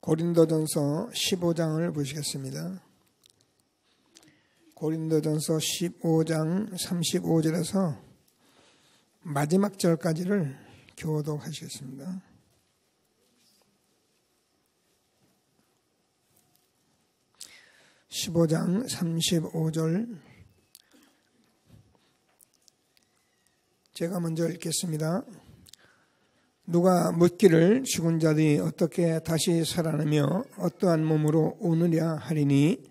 고린도전서 15장을 보시겠습니다. 고린도전서 15장 35절에서 마지막 절까지를 교독하시겠습니다. (15장) 35절 제가 먼저 읽겠습니다. 누가 묻기를 죽은 자들이 어떻게 다시 살아나며 어떠한 몸으로 오느냐 하리니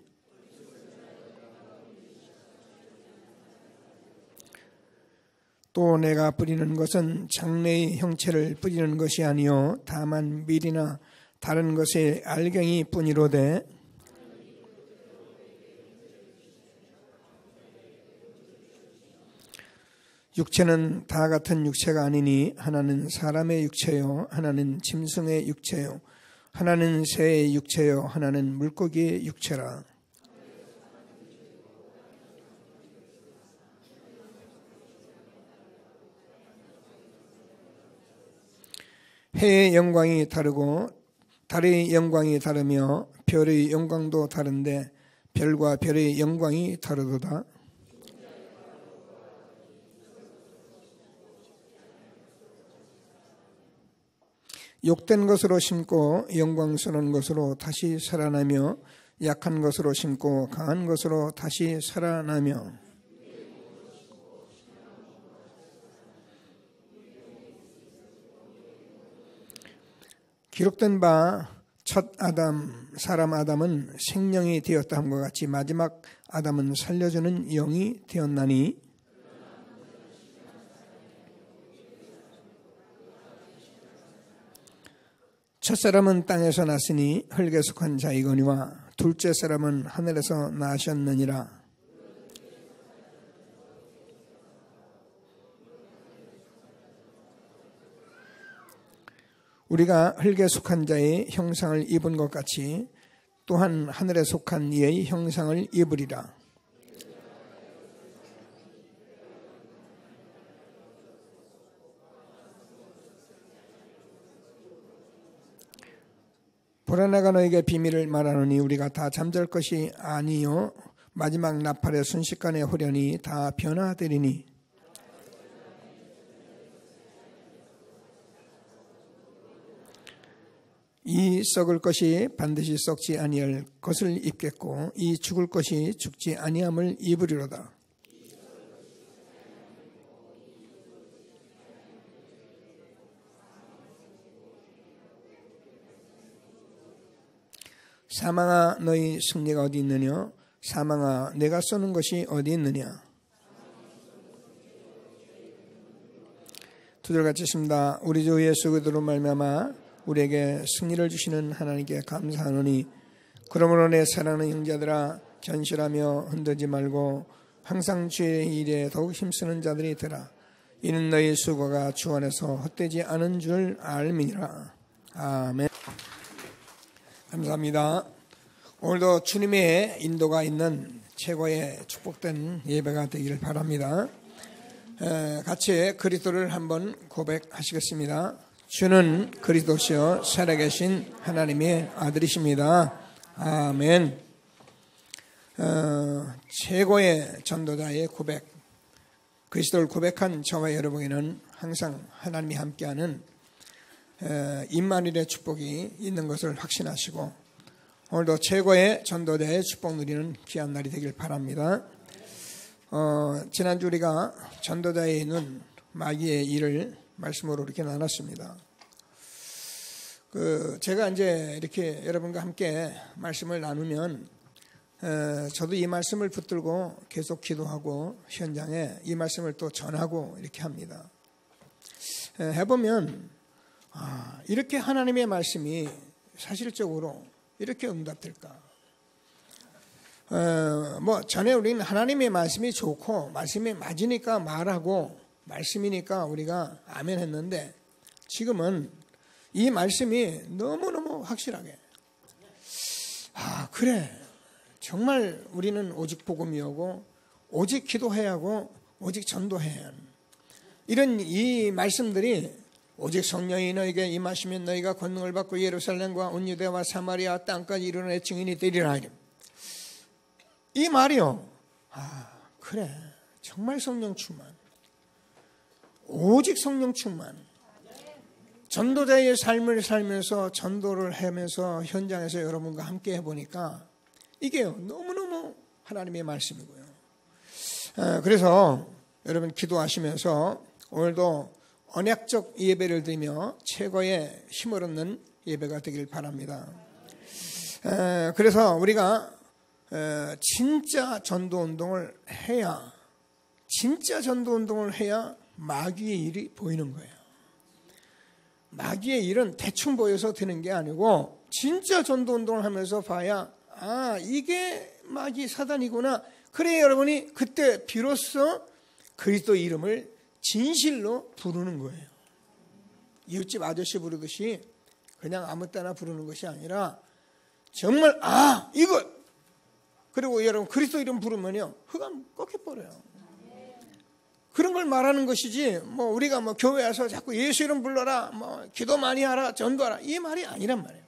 또 내가 뿌리는 것은 장래의 형체를 뿌리는 것이 아니요 다만 밀이나 다른 것의 알갱이 뿐이로되 육체는 다 같은 육체가 아니니 하나는 사람의 육체요 하나는 짐승의 육체요 하나는 새의 육체요 하나는 물고기의 육체라. 해의 영광이 다르고 달의 영광이 다르며 별의 영광도 다른데 별과 별의 영광이 다르도다. 욕된 것으로 심고 영광스러운 것으로 다시 살아나며 약한 것으로 심고 강한 것으로 다시 살아나며 기록된 바 첫 아담 사람 아담은 생명이 되었다 함과 같이 마지막 아담은 살려주는 영이 되었나니 첫사람은 땅에서 났으니 흙에 속한 자이거니와 둘째 사람은 하늘에서 나셨느니라. 우리가 흙에 속한 자의 형상을 입은 것 같이 또한 하늘에 속한 이의 형상을 입으리라. 보라 내가 너에게 비밀을 말하노니 우리가 다 잠잘 것이 아니요 마지막 나팔의 순식간에 후련히 다 변화되리니 이 썩을 것이 반드시 썩지 아니할 것을 입겠고 이 죽을 것이 죽지 아니함을 입으리로다. 사망아 너희 승리가 어디 있느냐? 사망아 내가 쏘는 것이 어디 있느냐? 두 절 같이 읽습니다. 우리 주 예수 그리스도로 말미암아 우리에게 승리를 주시는 하나님께 감사하노니 그러므로 내 사랑하는 형제들아 견실하며 흔들지 말고 항상 주의 일에 더욱 힘쓰는 자들이 되라. 이는 너희 수고가 주 안에서 헛되지 않은 줄 알미니라. 아멘. 감사합니다. 오늘도 주님의 인도가 있는 최고의 축복된 예배가 되기를 바랍니다. 같이 그리스도를 한번 고백하시겠습니다. 주는 그리스도시요 살아계신 하나님의 아들이십니다. 아멘. 최고의 전도자의 고백, 그리스도를 고백한 저와 여러분에게는 항상 하나님이 함께하는 임마누엘의 축복이 있는 것을 확신하시고 오늘도 최고의 전도자의 축복 누리는 귀한 날이 되길 바랍니다. 지난주 우리가 전도자의 눈, 마귀의 일을 말씀으로 이렇게 나눴습니다. 제가 이제 이렇게 여러분과 함께 말씀을 나누면 저도 이 말씀을 붙들고 계속 기도하고 현장에 이 말씀을 또 전하고 이렇게 합니다. 해보면 이렇게 하나님의 말씀이 사실적으로 이렇게 응답될까? 전에 우리는 하나님의 말씀이 좋고 말씀이 맞으니까 말하고 말씀이니까 우리가 아멘 했는데 지금은 이 말씀이 너무너무 확실하게 그래 정말 우리는 오직 복음이오고 오직 기도해야 하고 오직 전도해야 하는 이런 이 말씀들이 오직 성령이 너에게 임하시면 너희가 권능을 받고 예루살렘과 온 유대와 사마리아 땅까지 이르러 내 증인이 되리라. 이 말이요, 그래, 정말 성령 충만, 오직 성령 충만, 전도자의 삶을 살면서 전도를 하면서 현장에서 여러분과 함께 해보니까 이게 너무너무 하나님의 말씀이고요. 그래서 여러분 기도하시면서 오늘도 언약적 예배를 드리며 최고의 힘을 얻는 예배가 되길 바랍니다. 그래서 우리가 진짜 전도운동을 해야, 진짜 전도운동을 해야 마귀의 일이 보이는 거예요. 마귀의 일은 대충 보여서 되는 게 아니고 진짜 전도운동을 하면서 봐야 이게 마귀 사단이구나. 그래 여러분이 그때 비로소 그리스도 이름을 진실로 부르는 거예요. 이웃집 아저씨 부르듯이 그냥 아무 때나 부르는 것이 아니라 정말 이거, 그리고 여러분 그리스도 이름 부르면요 흑암 꺾여버려요. 그런 걸 말하는 것이지 우리가 교회 와서 자꾸 예수 이름 불러라, 기도 많이 하라, 전도하라, 이 말이 아니란 말이에요.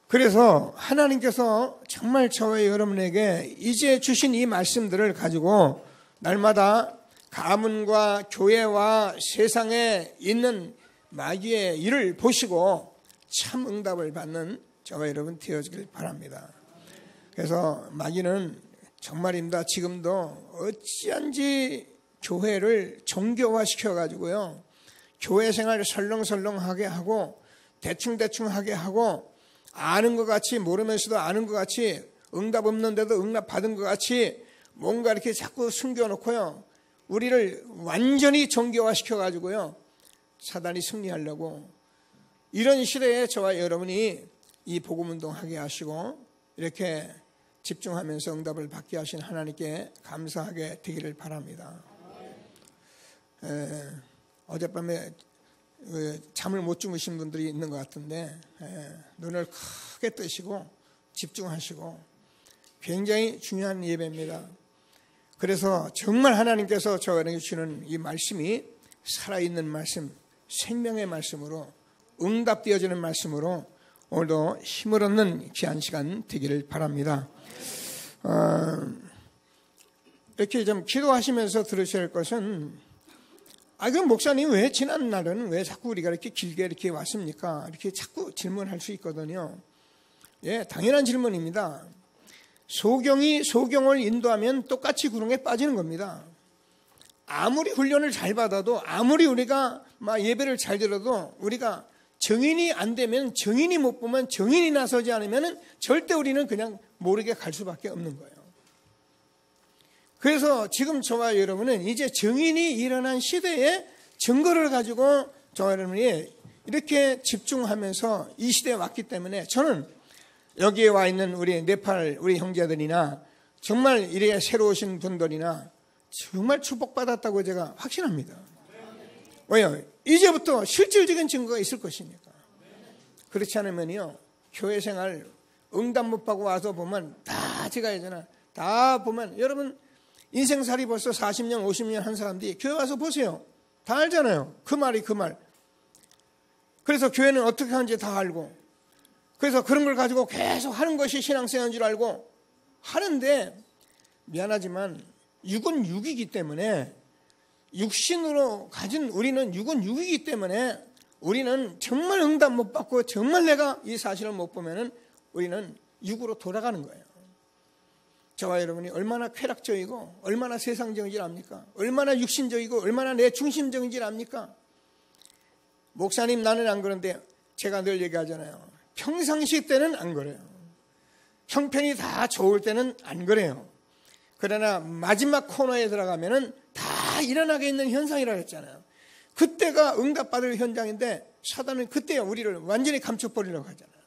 그래서 하나님께서 정말 저와 여러분에게 이제 주신 이 말씀들을 가지고 날마다 가문과 교회와 세상에 있는 마귀의 일을 보시고 참 응답을 받는 저와 여러분 되어지길 바랍니다. 그래서 마귀는 정말입니다. 지금도 어찌한지 교회를 종교화시켜가지고요, 교회 생활을 설렁설렁하게 하고 대충대충하게 하고 아는 것 같이 모르면서도 아는 것 같이 응답 없는데도 응답 받은 것 같이 뭔가 이렇게 자꾸 숨겨놓고요, 우리를 완전히 종교화시켜가지고요 사단이 승리하려고, 이런 시대에 저와 여러분이 이 복음운동하게 하시고 이렇게 집중하면서 응답을 받게 하신 하나님께 감사하게 되기를 바랍니다. 어젯밤에 잠을 못 주무신 분들이 있는 것 같은데 눈을 크게 뜨시고 집중하시고, 굉장히 중요한 예배입니다. 그래서 정말 하나님께서 저에게 주시는 이 말씀이 살아있는 말씀, 생명의 말씀으로 응답되어지는 말씀으로 오늘도 힘을 얻는 귀한 시간 되기를 바랍니다. 이렇게 좀 기도하시면서 들으셔야 할 것은, 그럼 목사님 왜 지난 날은 왜 자꾸 우리가 이렇게 길게 이렇게 왔습니까? 이렇게 자꾸 질문할 수 있거든요. 예, 당연한 질문입니다. 소경이 소경을 인도하면 똑같이 구렁에 빠지는 겁니다. 아무리 훈련을 잘 받아도, 아무리 우리가 예배를 잘 들어도 우리가 정인이 안 되면, 정인이 못 보면, 정인이 나서지 않으면 절대 우리는 그냥 모르게 갈 수밖에 없는 거예요. 그래서 지금 저와 여러분은 이제 정인이 일어난 시대에 증거를 가지고 저와 여러분이 이렇게 집중하면서 이 시대에 왔기 때문에, 저는 여기에 와 있는 우리 네팔 우리 형제들이나 정말 이래 새로 오신 분들이나 정말 축복받았다고 제가 확신합니다. 왜요? 이제부터 실질적인 증거가 있을 것이니까. 그렇지 않으면요, 교회 생활 응답 못 받고 와서 보면 다 제가 예전에 다 보면, 여러분 인생살이 벌써 40년 50년 한 사람들이 교회 와서 보세요. 다 알잖아요. 그 말이 그 말. 그래서 교회는 어떻게 하는지 다 알고, 그래서 그런 걸 가지고 계속 하는 것이 신앙생활인 줄 알고 하는데, 미안하지만 육은 육이기 때문에, 육신으로 가진 우리는 육은 육이기 때문에 우리는 정말 응답 못 받고 정말 내가 이 사실을 못 보면은 우리는 육으로 돌아가는 거예요. 저와 여러분이 얼마나 쾌락적이고 얼마나 세상적인지 압니까? 얼마나 육신적이고 얼마나 내 중심적인지 압니까? 목사님 나는 안 그런데 제가 늘 얘기하잖아요. 평상시 때는 안 그래요. 형편이 다 좋을 때는 안 그래요. 그러나 마지막 코너에 들어가면은 다 일어나게 있는 현상이라고 했잖아요. 그때가 응답받을 현장인데 사단은 그때 우리를 완전히 감춰버리려고 하잖아요.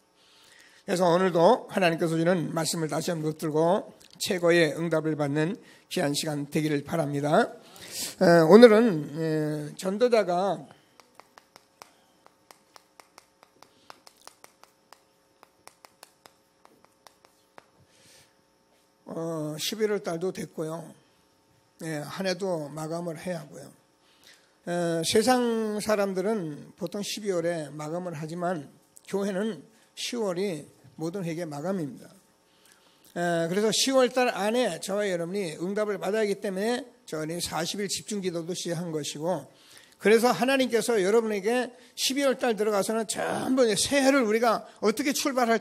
그래서 오늘도 하나님께서 주는 말씀을 다시 한번 붙들고 최고의 응답을 받는 귀한 시간 되기를 바랍니다. 오늘은 전도자가 11월 달도 됐고요. 한 해도 마감을 해야 하고요. 세상 사람들은 보통 12월에 마감을 하지만 교회는 10월이 모든 회계 마감입니다. 그래서 10월달 안에 저와 여러분이 응답을 받아야 하기 때문에 저희 40일 집중기도도 시작한 것이고, 그래서 하나님께서 여러분에게 12월달 들어가서는 전부 새해를 우리가 어떻게 출발을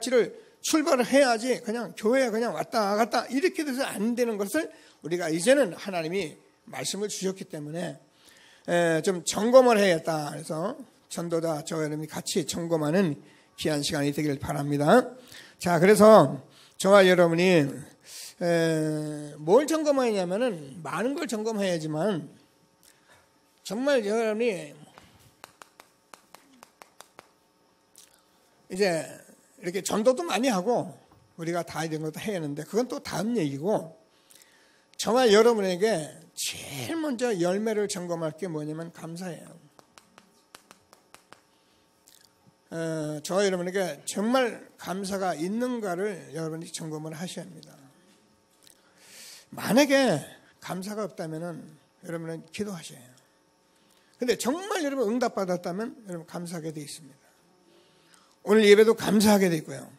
해야지 그냥 교회에 그냥 왔다 갔다 이렇게 돼서 안 되는 것을 우리가 이제는 하나님이 말씀을 주셨기 때문에 좀 점검을 해야겠다. 그래서 전도자 저와 여러분이 같이 점검하는 귀한 시간이 되길 바랍니다. 자, 그래서 저와 여러분이 뭘 점검하냐면은 많은 걸 점검해야지만 정말 여러분이 이제 이렇게 전도도 많이 하고 우리가 다 이런 것도 해야 하는데 그건 또 다음 얘기고, 저와 여러분에게 제일 먼저 열매를 점검할 게 뭐냐면 감사예요. 저와 여러분에게 정말 감사가 있는가를 여러분이 점검을 하셔야 합니다. 만약에 감사가 없다면 여러분은 기도하셔야 해요. 근데 정말 여러분 응답받았다면 여러분 감사하게 되어 있습니다. 오늘 예배도 감사하게 되어 있고요.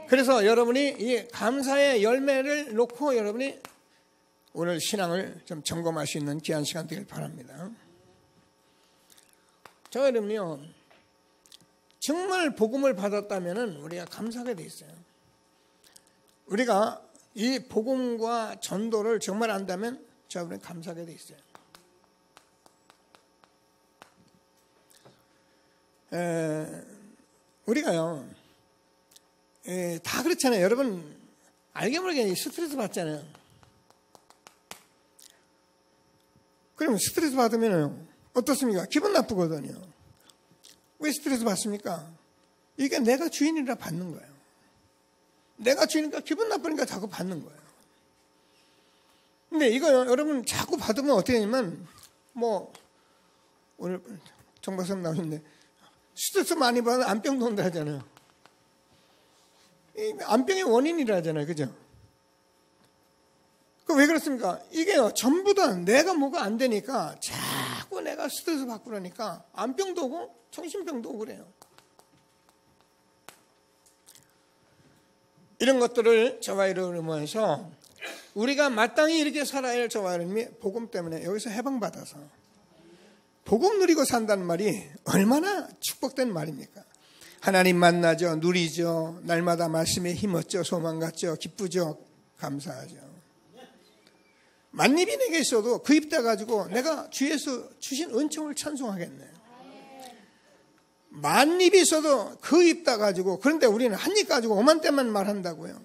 그래서 여러분이 이 감사의 열매를 놓고 여러분이 오늘 신앙을 좀 점검할 수 있는 귀한 시간 되길 바랍니다. 저 여러분이요, 정말 복음을 받았다면 우리가 감사하게 되어 있어요. 우리가 이 복음과 전도를 정말 안다면 저 여러분이 감사하게 되어 있어요. 우리가요, 다 그렇잖아요. 여러분, 알게 모르게 스트레스 받잖아요. 그럼 스트레스 받으면 어떻습니까? 기분 나쁘거든요. 왜 스트레스 받습니까? 이게 내가 주인이라 받는 거예요. 내가 주인이니까 기분 나쁘니까 자꾸 받는 거예요. 근데 이거요, 여러분 자꾸 받으면 어떻게 되냐면, 오늘 정 박사님 나오셨는데, 스트레스 많이 받으면 안병도 온다 하잖아요. 안병의 원인이라 하잖아요. 그죠? 왜 그렇습니까? 이게요, 전부 다 내가 뭐가 안 되니까 자꾸 내가 스트레스 받고 그러니까 안병도 오고 정신병도 오고 그래요. 이런 것들을 저와 여러분에서 우리가 마땅히 이렇게 살아야 할 저와 여러분이 복음 때문에 여기서 해방받아서 복음 누리고 산다는 말이 얼마나 축복된 말입니까? 하나님 만나죠, 누리죠, 날마다 말씀에 힘었죠, 소망 갖죠, 기쁘죠, 감사하죠. 만입이 내게 있어도 그 입 떼가지고 내가 주에서 주신 은총을 찬송하겠네. 만입이 있어도 그 입 떼가지고, 그런데 우리는 한 입 가지고 5만 대만 말한다고요.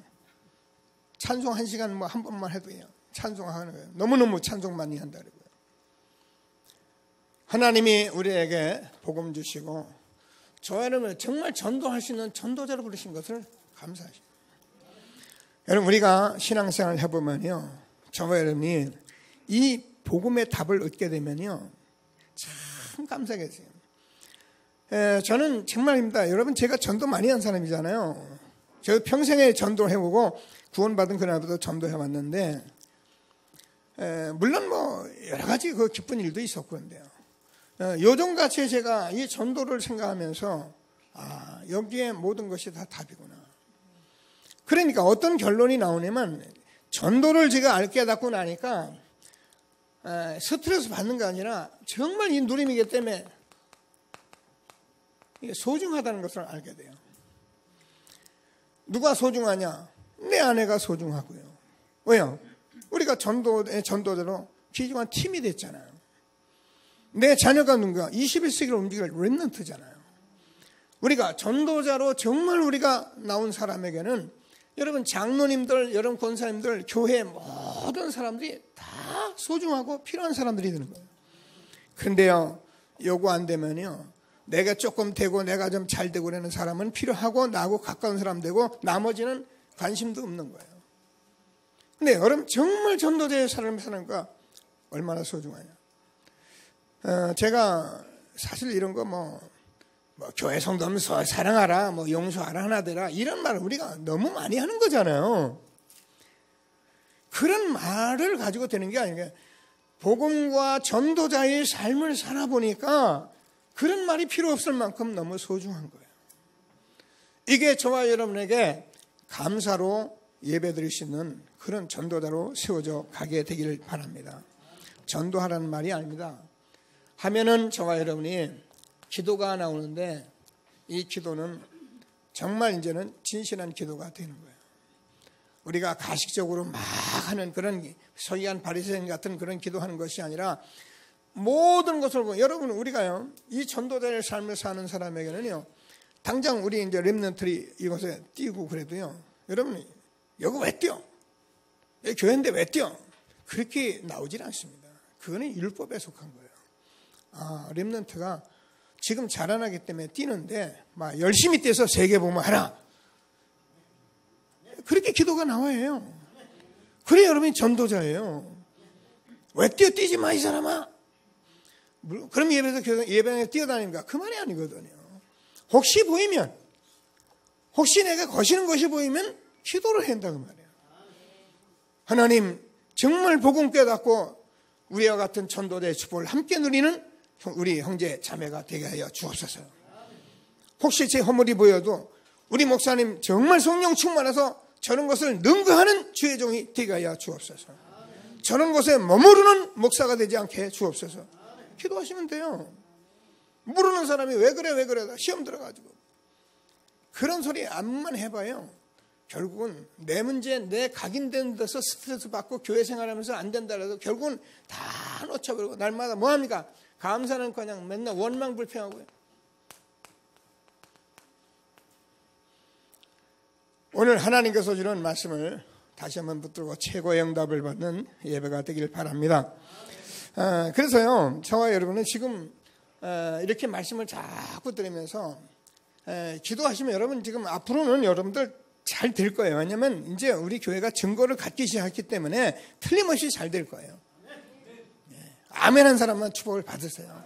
찬송 1시간 한 번만 해도 해요. 찬송하는 거예요. 너무너무 찬송 많이 한다고요. 하나님이 우리에게 복음 주시고 저 여러분을 정말 전도할 수 있는 전도자로 부르신 것을 감사하십니다. 여러분, 우리가 신앙생활을 해보면요, 저와 여러분이 이 복음의 답을 얻게 되면요, 참 감사하겠어요. 저는 정말입니다. 여러분, 제가 전도 많이 한 사람이잖아요. 저 평생에 전도를 해보고 구원받은 그날부터 전도해왔는데, 물론 여러 가지 그 기쁜 일도 있었고 그런데요. 요즘같이 제가 이 전도를 생각하면서 여기에 모든 것이 다 답이구나. 그러니까 어떤 결론이 나오냐면, 전도를 제가 알게 닫고 나니까 스트레스 받는 게 아니라 정말 이 누림이기 때문에 이게 소중하다는 것을 알게 돼요. 누가 소중하냐? 내 아내가 소중하고요. 왜요? 우리가 전도자로 귀중한 팀이 됐잖아요. 내 자녀가 누군가 21세기를 움직일 렘넌트잖아요. 우리가 전도자로 정말 우리가 나온 사람에게는 여러분 장로님들, 여러분 권사님들, 교회 모든 사람들이 다 소중하고 필요한 사람들이 되는 거예요. 그런데요, 요구 안 되면요, 내가 조금 되고 내가 좀 잘 되고 그러는 사람은 필요하고 나하고 가까운 사람 되고 나머지는 관심도 없는 거예요. 근데 여러분 정말 전도자의 삶을 사는 거 얼마나 소중하냐. 제가 사실 이런 거 교회 성도면 사랑하라, 용서하라, 하나 되라, 이런 말을 우리가 너무 많이 하는 거잖아요. 그런 말을 가지고 되는 게 아니라 복음과 전도자의 삶을 살아보니까 그런 말이 필요 없을 만큼 너무 소중한 거예요. 이게 저와 여러분에게 감사로 예배드릴 수 있는 그런 전도자로 세워져 가게 되기를 바랍니다. 전도하라는 말이 아닙니다. 하면은 저와 여러분이 기도가 나오는데 이 기도는 정말 이제는 진실한 기도가 되는 거예요. 우리가 가식적으로 막 하는 그런 서기관 바리새인 같은 그런 기도하는 것이 아니라 모든 것을 보면 여러분 우리가요 이 전도자의 삶을 사는 사람에게는요 당장 우리 이제 렘넌트리 이곳에 뛰고 그래도요 여러분 여기 왜 뛰어? 여기 교회인데 왜 뛰어? 그렇게 나오질 않습니다. 그거는 율법에 속한 거예요. 아 렘넌트가 지금 자라나기 때문에 뛰는데 막 열심히 뛰어서 세계복음을 하라. 그렇게 기도가 나와요. 그래 여러분이 전도자예요. 왜 뛰지 마 이 사람아. 그럼 예배당에 뛰어다닙니까? 그 말이 아니거든요. 혹시 보이면 혹시 내가 거시는 것이 보이면 기도를 한다 그 말이에요. 하나님 정말 복음 깨닫고 우리와 같은 전도자의 축복을 함께 누리는 우리 형제 자매가 되게 하여 주옵소서. 혹시 제 허물이 보여도 우리 목사님 정말 성령 충만해서 저런 것을 능가하는 주의 종이 되게 하여 주옵소서. 저런 것에 머무르는 목사가 되지 않게 해 주옵소서. 기도하시면 돼요. 모르는 사람이 왜 그래 시험 들어가지고 그런 소리 암만 해봐요. 결국은 내 문제 내 각인된 데서 스트레스 받고 교회 생활하면서 안 된다 해도 결국은 다 놓쳐버리고 날마다 뭐합니까? 감사는 그냥 맨날 원망불평하고요. 오늘 하나님께서 주는 말씀을 다시 한번 붙들고 최고의 응답을 받는 예배가 되길 바랍니다. 그래서요 저와 여러분은 지금 이렇게 말씀을 자꾸 들으면서 기도하시면 여러분 지금 앞으로는 여러분들 잘 될 거예요. 왜냐하면 이제 우리 교회가 증거를 갖기 시작했기 때문에 틀림없이 잘 될 거예요. 아멘 한 사람만 축복을 받으세요.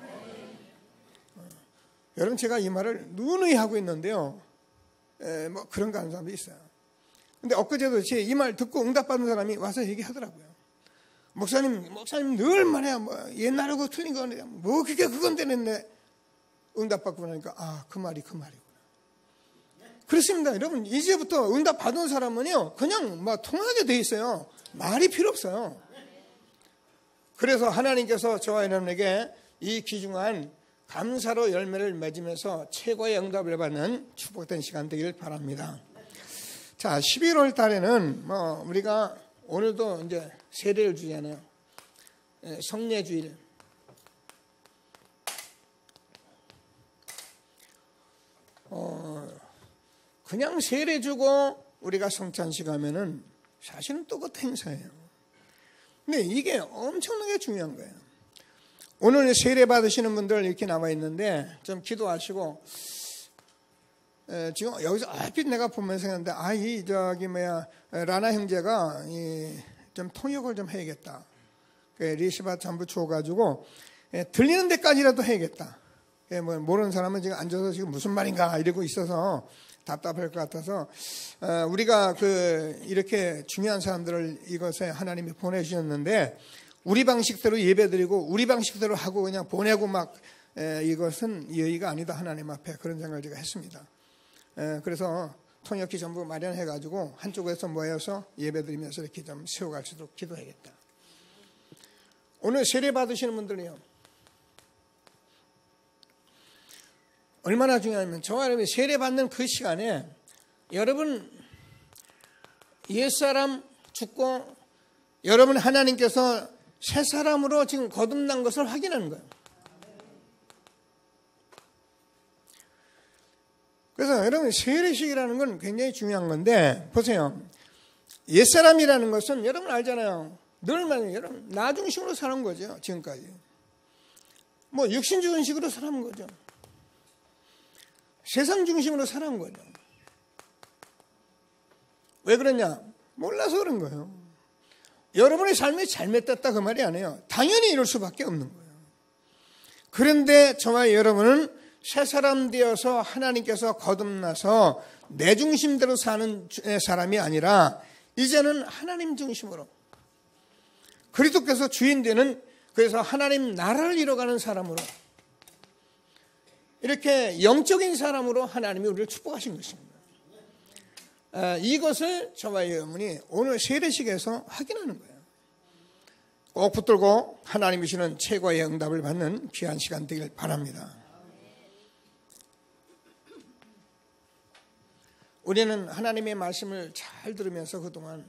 여러분 제가 이 말을 누누이 하고 있는데요. 뭐 그런 사람도 있어요. 근데 엊그제도 제 이 말 듣고 응답받은 사람이 와서 얘기하더라고요. 목사님 늘 말해요. 뭐 옛날하고 틀린 거는 뭐 그게 그건데 냈네. 응답받고 나니까 그 말이구나. 그렇습니다. 여러분 이제부터 응답받은 사람은요 그냥 막 통하게 돼 있어요. 말이 필요 없어요. 그래서 하나님께서 저와 여러분에게 이 귀중한 감사로 열매를 맺으면서 최고의 응답을 받는 축복된 시간 되길 바랍니다. 자, 11월 달에는 우리가 오늘도 이제 세례를 주잖아요. 성례주일. 그냥 세례 주고 우리가 성찬식 하면은 사실은 또 그것도 행사예요. 근데 이게 엄청나게 중요한 거예요. 오늘 세례 받으시는 분들 이렇게 나와 있는데 좀 기도하시고 지금 여기서 얼핏 내가 보면서 생각했는데 라나 형제가 좀 통역을 좀 해야겠다. 리시바 전부 줘가지고 들리는 데까지라도 해야겠다. 뭐 모르는 사람은 지금 앉아서 지금 무슨 말인가 이러고 있어서 답답할 것 같아서 우리가 이렇게 중요한 사람들을 이것에 하나님이 보내주셨는데 우리 방식대로 예배드리고 우리 방식대로 하고 그냥 보내고 막 이것은 예의가 아니다 하나님 앞에 그런 생각을 제가 했습니다. 그래서 통역기 전부 마련해가지고 한쪽에서 모여서 예배드리면서 이렇게 좀 세워갈 수 있도록 기도해야겠다. 오늘 세례 받으시는 분들이요 얼마나 중요하냐면 저와 여러분이 세례 받는 그 시간에 여러분 옛사람 죽고 여러분 하나님께서 새 사람으로 지금 거듭난 것을 확인하는 거예요. 그래서 여러분 세례식이라는 건 굉장히 중요한 건데 보세요. 옛사람이라는 것은 여러분 알잖아요. 늘 말해요. 여러분 나 중심으로 살은 거죠. 지금까지. 뭐 육신 중심으로 살은 거죠. 세상 중심으로 살은 거죠. 왜 그러냐? 몰라서 그런 거예요. 여러분의 삶이 잘못됐다 그 말이 아니에요. 당연히 이럴 수밖에 없는 거예요. 그런데 저와 여러분은 새 사람 되어서 하나님께서 거듭나서 내 중심대로 사는 사람이 아니라 이제는 하나님 중심으로 그리스도께서 주인 되는 그래서 하나님 나라를 이뤄가는 사람으로, 이렇게 영적인 사람으로 하나님이 우리를 축복하신 것입니다. 이것을 저와 여러분이 오늘 세례식에서 확인하는 거예요. 꼭 붙들고 하나님이 주시는 최고의 응답을 받는 귀한 시간 되길 바랍니다. 우리는 하나님의 말씀을 잘 들으면서 그동안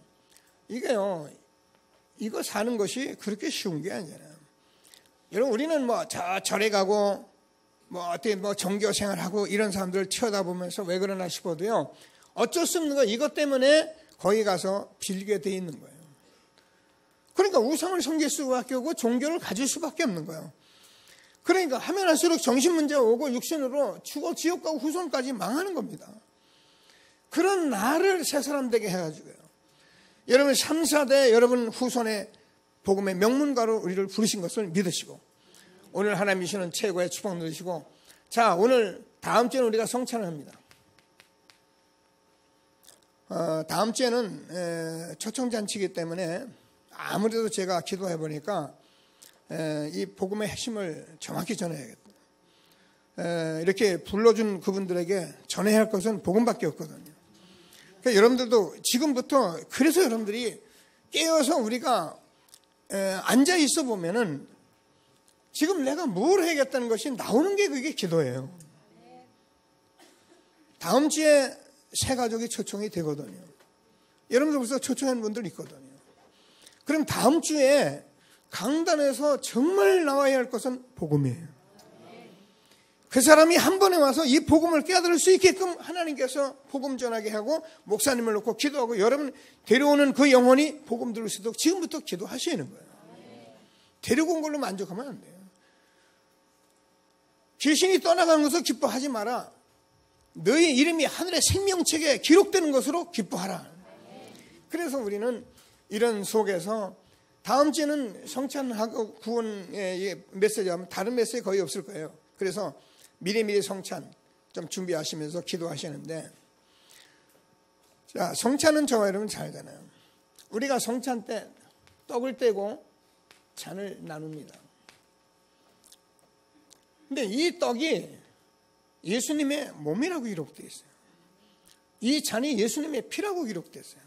이거 사는 것이 그렇게 쉬운 게 아니잖아요. 여러분, 우리는 절에 가고 어떻게 종교 생활하고 이런 사람들을 쳐다보면서 왜 그러나 싶어도요, 어쩔 수 없는 거, 이것 때문에 거기 가서 빌게 돼 있는 거예요. 그러니까 우상을 섬길 수밖에 없고 종교를 가질 수밖에 없는 거예요. 그러니까 하면 할수록 정신 문제가 오고 육신으로 죽어 지옥 가고 후손까지 망하는 겁니다. 그런 나를 새 사람 되게 해가지고요, 여러분 3, 4대 여러분 후손의 복음의 명문가로 우리를 부르신 것을 믿으시고, 오늘 하나님이 주시는 최고의 축복 누리시고, 자, 오늘 다음 주에는 우리가 성찬을 합니다. 다음 주에는 초청잔치이기 때문에 아무래도 제가 기도해 보니까 이 복음의 핵심을 정확히 전해야겠다. 이렇게 불러준 그분들에게 전해야 할 것은 복음밖에 없거든요. 그러니까 여러분들도 지금부터, 그래서 여러분들이 깨어서 우리가 앉아 있어 보면은 지금 내가 뭘 해야겠다는 것이 나오는 게 그게 기도예요. 다음 주에 새 가족이 초청이 되거든요. 여러분들 벌써 초청한 분들 있거든요. 그럼 다음 주에 강단에서 정말 나와야 할 것은 복음이에요. 그 사람이 한 번에 와서 이 복음을 깨달을 수 있게끔 하나님께서 복음 전하게 하고 목사님을 놓고 기도하고 여러분 데려오는 그 영혼이 복음 들을 수 있도록 지금부터 기도하시는 거예요. 데리고 온 걸로 만족하면 안 돼요. 귀신이 떠나간 것을 기뻐하지 마라. 너희 이름이 하늘의 생명책에 기록되는 것으로 기뻐하라. 그래서 우리는 이런 속에서 다음 주에는 성찬하고 구원의 메시지하면 다른 메시지 거의 없을 거예요. 그래서 미리미리 성찬 좀 준비하시면서 기도하시는데, 자, 성찬은 저와 여러분 잘 알잖아요. 우리가 성찬 때 떡을 떼고 잔을 나눕니다. 근데 이 떡이 예수님의 몸이라고 기록되어 있어요. 이 잔이 예수님의 피라고 기록되어 있어요.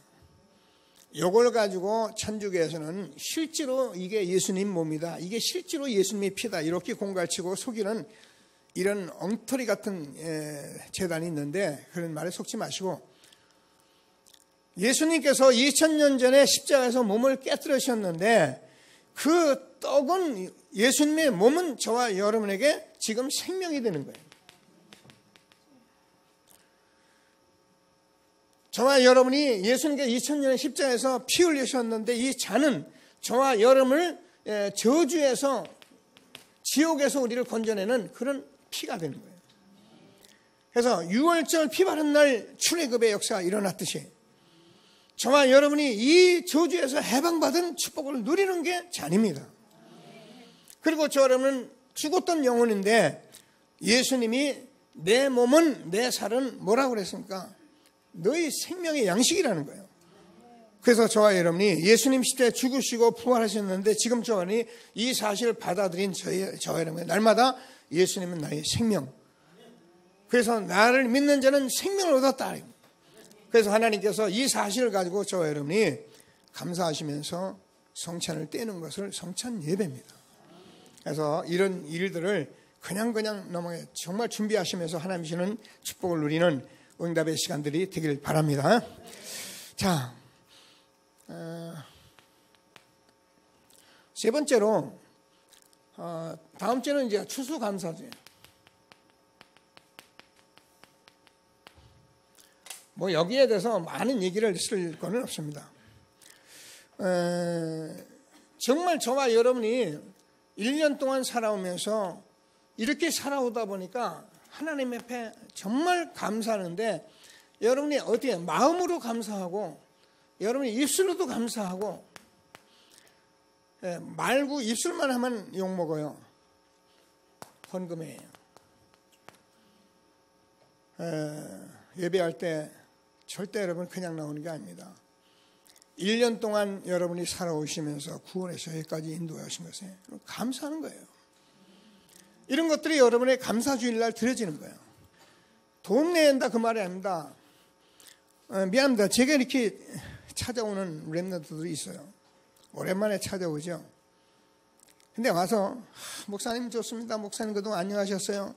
이걸 가지고 천주교에서는 실제로 이게 예수님 몸이다, 이게 실제로 예수님의 피다, 이렇게 공갈치고 속이는 이런 엉터리 같은 재단이 있는데, 그런 말에 속지 마시고, 예수님께서 2000년 전에 십자가에서 몸을 깨뜨리셨는데 그 떡은, 예수님의 몸은 저와 여러분에게 지금 생명이 되는 거예요. 저와 여러분이 예수님께서 2000년에 십자가에서 피 흘리셨는데, 이 잔은 저와 여러분을 저주에서, 지옥에서 우리를 건져내는 그런 피가 되는 거예요. 그래서 유월절 피 바른 날 출애굽의 역사가 일어났듯이 저와 여러분이 이 저주에서 해방받은 축복을 누리는 게 잔입니다. 그리고 저 여러분은 죽었던 영혼인데, 예수님이 내 몸은, 내 살은 뭐라고 그랬습니까? 너희 생명의 양식이라는 거예요. 그래서 저와 여러분이 예수님 시대에 죽으시고 부활하셨는데, 지금 저와 여러분이 이 사실을 받아들인 저와 여러분이 날마다 예수님은 나의 생명, 그래서 나를 믿는 자는 생명을 얻었다. 그래서 하나님께서 이 사실을 가지고 저와 여러분이 감사하시면서 성찬을 떼는 것을 성찬 예배입니다. 그래서 이런 일들을 그냥 넘어가 정말 준비하시면서 하나님 주시는 축복을 누리는 응답의 시간들이 되길 바랍니다. 자, 세 번째로 다음 주에는 이제 추수감사주예요. 뭐 여기에 대해서 많은 얘기를 쓸 건 없습니다. 정말 저와 여러분이 1년 동안 살아오면서 이렇게 살아오다 보니까 하나님 앞에 정말 감사하는데, 여러분이 어떻게 마음으로 감사하고 여러분이 입술로도 감사하고, 말고 입술만 하면 욕먹어요. 헌금이에요. 예배할 때 절대 여러분 그냥 나오는 게 아닙니다. 1년 동안 여러분이 살아오시면서 구원에서 여기까지 인도하신 것에 감사하는 거예요. 이런 것들이 여러분의 감사주일날 드려지는 거예요. 돈 내야 그 말이 아닙니다. 미안합니다. 제가 이렇게 찾아오는 렘넌트들이 있어요. 오랜만에 찾아오죠. 근데 와서 목사님 좋습니다. 목사님 그동안 안녕하셨어요.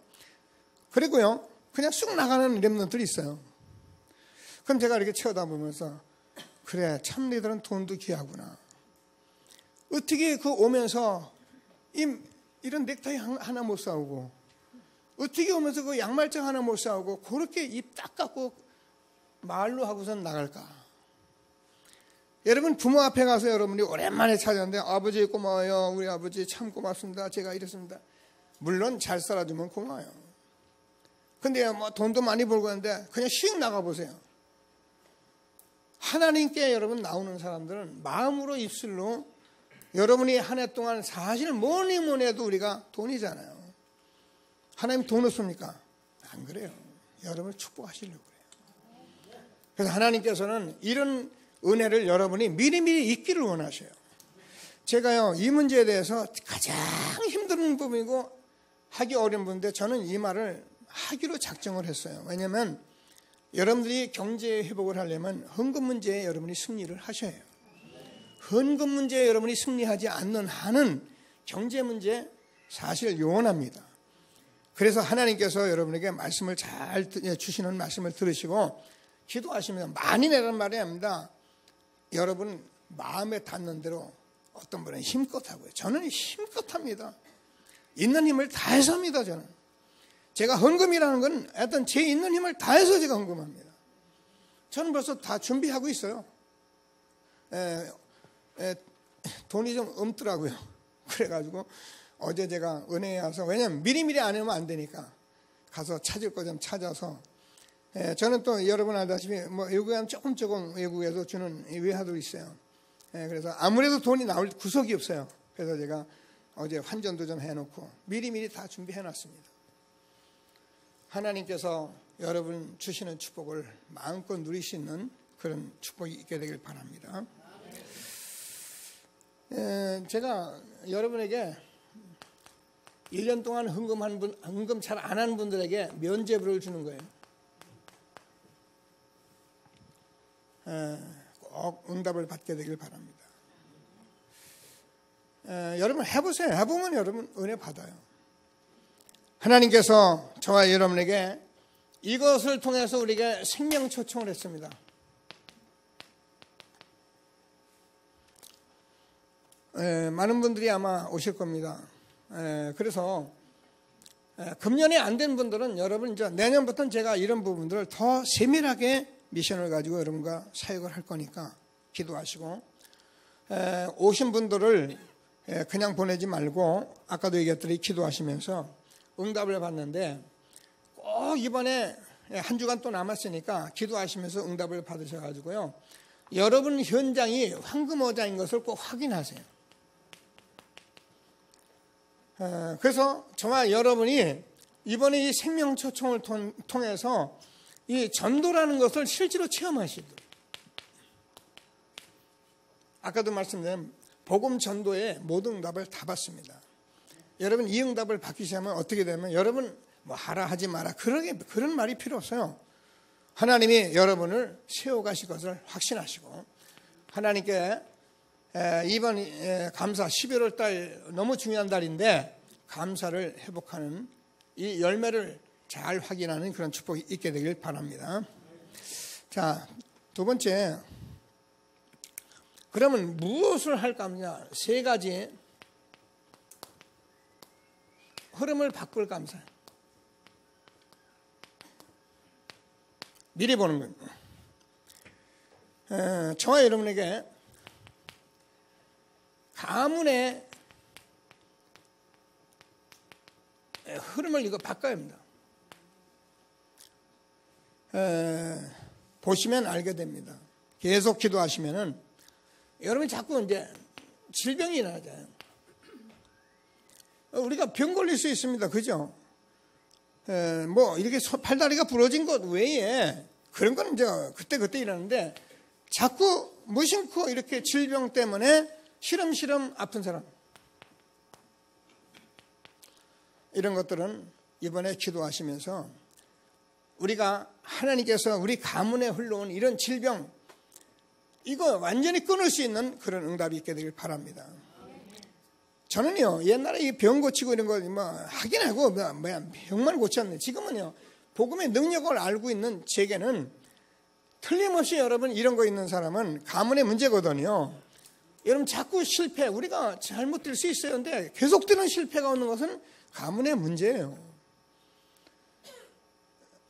그리고요 그냥 쑥 나가는 렘넌트들이 있어요. 그럼 제가 이렇게 쳐다보면서 그래 참 너희들은 돈도 귀하구나. 어떻게 그 오면서 이런 넥타이 하나 못 사오고 어떻게 오면서 그 양말장 하나 못 사오고 그렇게 입 딱 깎고 말로 하고선 나갈까. 여러분 부모 앞에 가서 여러분이 오랜만에 찾아왔는데 아버지 고마워요. 우리 아버지 참 고맙습니다. 제가 이랬습니다. 물론 잘 살아주면 고마워요. 근데 뭐 돈도 많이 벌고 하는데 그냥 휙 나가보세요. 하나님께 여러분 나오는 사람들은 마음으로 입술로 여러분이 한 해 동안 사실 뭐니 해도 우리가 돈이잖아요. 하나님 돈 없습니까? 안 그래요. 여러분을 축복하시려고 그래요. 그래서 하나님께서는 이런 은혜를 여러분이 미리미리 잊기를 원하셔요. 제가요 이 문제에 대해서 가장 힘든 부분이고 하기 어려운 부분인데 저는 이 말을 하기로 작정을 했어요. 왜냐하면 여러분들이 경제 회복을 하려면 헌금 문제에 여러분이 승리를 하셔야 해요. 헌금 문제에 여러분이 승리하지 않는 한은 경제 문제 사실 요원합니다. 그래서 하나님께서 여러분에게 말씀을 잘 주시는 말씀을 들으시고 기도하시면 많이 내라는 말이 아닙니다. 여러분 마음에 닿는 대로 어떤 분은 힘껏 하고요. 저는 힘껏 합니다. 있는 힘을 다해서 합니다. 제가 헌금이라는 건 하여튼 제 있는 힘을 다해서 제가 헌금합니다. 저는 벌써 다 준비하고 있어요. 돈이 좀 없더라고요. 그래가지고 어제 제가 은행에 와서 왜냐면 미리미리 안 하면 안 되니까 가서 찾을 거 좀 찾아서 저는 또 여러분 알다시피 뭐 외국에 하면 조금 외국에서 주는 외화도 있어요. 그래서 아무래도 돈이 나올 구석이 없어요. 그래서 제가 어제 환전도 좀 해놓고 미리미리 다 준비해놨습니다. 하나님께서 여러분 주시는 축복을 마음껏 누릴 수 있는 그런 축복이 있게 되길 바랍니다. 제가 여러분에게 1년 동안 헌금 잘 안 하는 분들에게 면죄부를 주는 거예요. 꼭 응답을 받게 되길 바랍니다. 여러분 해보세요. 해보면 여러분 은혜 받아요. 하나님께서 저와 여러분에게 이것을 통해서 우리에게 생명 초청을 했습니다. 많은 분들이 아마 오실 겁니다. 그래서 금년에 안 된 분들은 여러분 이제 내년부터는 제가 이런 부분들을 더 세밀하게 미션을 가지고 여러분과 사역을 할 거니까 기도하시고 오신 분들을 그냥 보내지 말고 아까도 얘기했더니 기도하시면서 응답을 받는데 꼭 이번에 한 주간 또 남았으니까 기도하시면서 응답을 받으셔가지고요. 여러분 현장이 황금어장인 것을 꼭 확인하세요. 그래서 저와 여러분이 이번에 이 생명 초청을 통해서 이 전도라는 것을 실제로 체험하시도록 아까도 말씀드린 복음 전도의 모든 응답을 다 받습니다. 여러분 이 응답을 받기 시작하면 어떻게 되면 여러분 뭐 하라 하지 마라 그런 말이 필요 없어요. 하나님이 여러분을 세워가실 것을 확신하시고 하나님께 이번 감사 11월 달 너무 중요한 달인데 감사를 회복하는 이 열매를 잘 확인하는 그런 축복이 있게 되길 바랍니다. 자, 두 번째 그러면 무엇을 할까 하냐 세 가지 흐름을 바꿀 감사 미리 보는 겁니다. 저와 여러분에게 가문의 흐름을 이거 바꿔야 합니다. 보시면 알게 됩니다. 계속 기도하시면은 여러분이 자꾸 이제 질병이 일어나잖아요. 우리가 병 걸릴 수 있습니다. 그죠? 뭐 이렇게 팔다리가 부러진 것 외에 그런 건 이제 그때 일어나는데 자꾸 무심코 이렇게 질병 때문에 시름시름 아픈 사람, 이런 것들은 이번에 기도하시면서 우리가 하나님께서 우리 가문에 흘러온 이런 질병, 이거 완전히 끊을 수 있는 그런 응답이 있게 되길 바랍니다. 저는요, 옛날에 이 병 고치고 이런 거 뭐 하긴 하고 병만 고쳤네. 지금은요, 복음의 능력을 알고 있는 제게는 틀림없이 여러분 이런 거 있는 사람은 가문의 문제거든요. 여러분 자꾸 실패, 우리가 잘못될 수 있어요. 근데 계속되는 실패가 오는 것은 가문의 문제예요.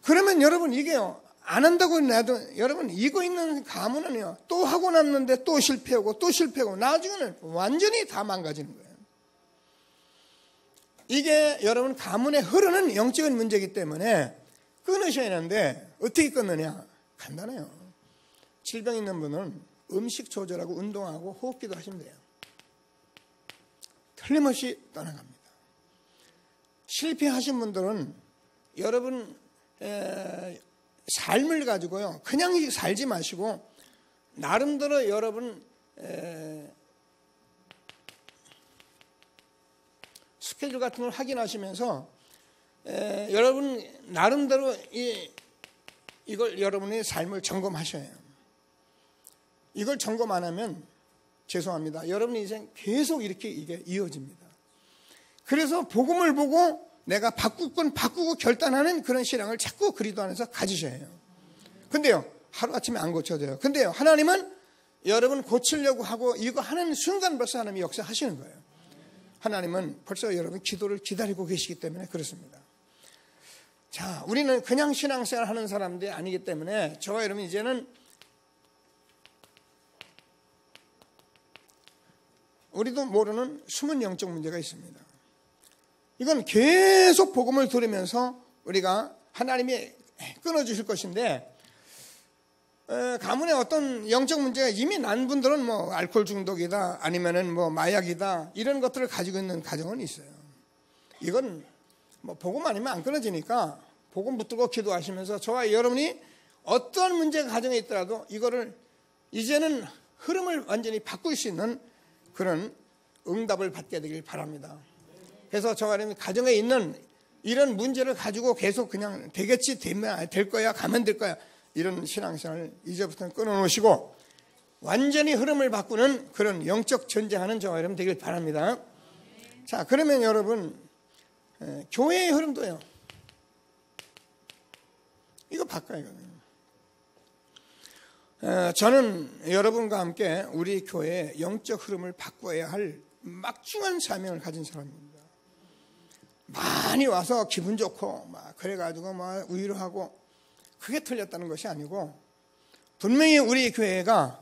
그러면 여러분 이게요, 안 한다고 해도 여러분 이거 있는 가문은요, 또 하고 났는데 또 실패하고 또 실패하고 나중에는 완전히 다 망가지는 거예요. 이게 여러분 가문에 흐르는 영적인 문제이기 때문에 끊으셔야 하는데 어떻게 끊느냐? 간단해요. 질병 있는 분은 음식 조절하고 운동하고 호흡기도 하시면 돼요. 틀림없이 떠나갑니다. 실패하신 분들은 여러분 삶을 가지고요, 그냥 살지 마시고 나름대로 여러분 스케줄 같은 걸 확인하시면서 여러분 나름대로 이걸 여러분의 삶을 점검하셔야 해요. 이걸 점검 안 하면 죄송합니다, 여러분 인생 계속 이렇게 이게 이어집니다. 그래서 복음을 보고 내가 바꾸고 결단하는 그런 신앙을 자꾸 그리스도 안에서 가지셔야 해요. 근데요, 하루아침에 안 고쳐져요. 근데요, 하나님은 여러분 고치려고 하고 이거 하는 순간 벌써 하나님이 역사하시는 거예요. 하나님은 벌써 여러분 기도를 기다리고 계시기 때문에 그렇습니다. 자, 우리는 그냥 신앙생활 하는 사람들이 아니기 때문에 저와 여러분 이제는 우리도 모르는 숨은 영적 문제가 있습니다. 이건 계속 복음을 들으면서 우리가 하나님이 끊어주실 것인데, 가문에 어떤 영적 문제가 이미 난 분들은 뭐 알코올 중독이다, 아니면은 뭐 마약이다, 이런 것들을 가지고 있는 가정은 있어요. 이건 뭐 복음 아니면 안 끊어지니까 복음 붙들고 기도하시면서 저와 여러분이 어떤 문제가 가정에 있더라도 이거를 이제는 흐름을 완전히 바꿀 수 있는 그런 응답을 받게 되길 바랍니다. 그래서 저와 여러분이 가정에 있는 이런 문제를 가지고 계속 그냥 되겠지, 되면 될 거야, 가면 될 거야, 이런 신앙생활을 이제부터는 끊어놓으시고 완전히 흐름을 바꾸는 그런 영적 전쟁하는 저와 여러분 되길 바랍니다. 자, 그러면 여러분 교회의 흐름도요, 이거 바꿔요. 저는 여러분과 함께 우리 교회의 영적 흐름을 바꿔야 할 막중한 사명을 가진 사람입니다. 많이 와서 기분 좋고 막 그래가지고 막 위로하고, 그게 틀렸다는 것이 아니고 분명히 우리 교회가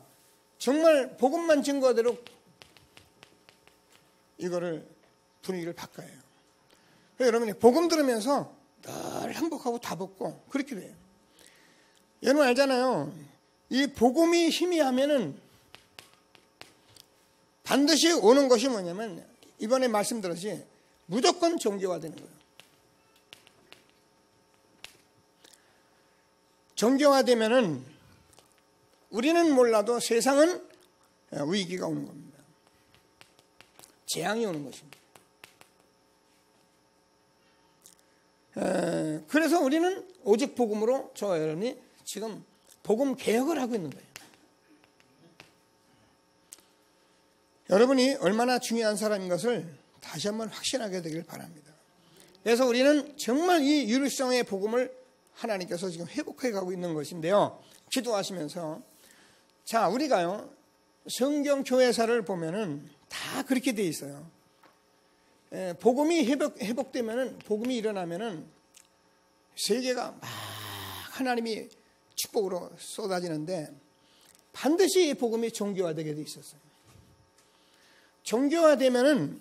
정말 복음만 증거대로 이거를 분위기를 바꿔야 해요. 여러분이 복음 들으면서 늘 행복하고 다벗고 그렇게 돼요. 여러분 알잖아요. 이 복음이 희미하면은 반드시 오는 것이 뭐냐면, 이번에 말씀드렸지, 무조건 종교화되는 거예요. 종교화되면은 우리는 몰라도 세상은 위기가 오는 겁니다. 재앙이 오는 것입니다. 그래서 우리는 오직 복음으로 저와 여러분이 지금 복음 개혁을 하고 있는 거예요. 여러분이 얼마나 중요한 사람인 것을 다시 한번 확신하게 되길 바랍니다. 그래서 우리는 정말 이 유일성의 복음을 하나님께서 지금 회복해 가고 있는 것인데요. 기도하시면서, 자, 우리가요, 성경 교회사를 보면은 다 그렇게 돼 있어요. 복음이 회복되면은, 복음이 일어나면은 세계가 막 하나님이 축복으로 쏟아지는데 반드시 이 복음이 종교화되게 돼 있었어요. 종교화되면은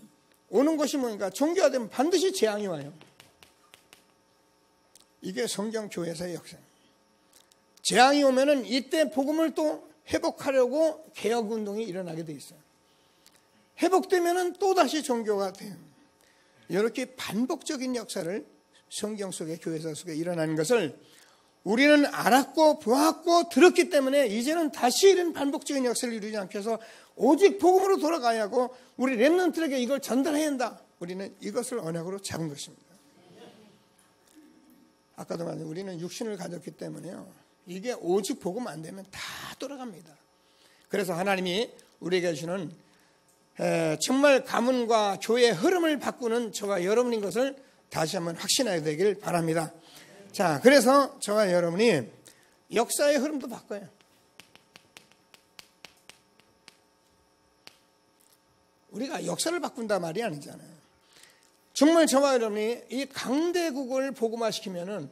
오는 것이 뭐니까, 종교화되면 반드시 재앙이 와요. 이게 성경 교회사의 역사예요. 재앙이 오면은 이때 복음을 또 회복하려고 개혁 운동이 일어나게 돼 있어요. 회복되면은 또 다시 종교가 돼요. 이렇게 반복적인 역사를 성경 속의 교회사 속에 일어나는 것을 우리는 알았고 보았고 들었기 때문에 이제는 다시 이런 반복적인 역사를 이루지 않게 해서 오직 복음으로 돌아가야 하고 우리 렘넌트에게 이걸 전달해야 한다. 우리는 이것을 언약으로 잡은 것입니다. 아까도 말했지만 우리는 육신을 가졌기 때문에요. 이게 오직 복음 안 되면 다 돌아갑니다. 그래서 하나님이 우리에게 주시는 정말 가문과 교회의 흐름을 바꾸는 저와 여러분인 것을 다시 한번 확신해야 되길 바랍니다. 자, 그래서 저와 여러분이 역사의 흐름도 바꿔요. 우리가 역사를 바꾼다 말이 아니잖아요. 정말 저와 여러분이 이 강대국을 복음화시키면은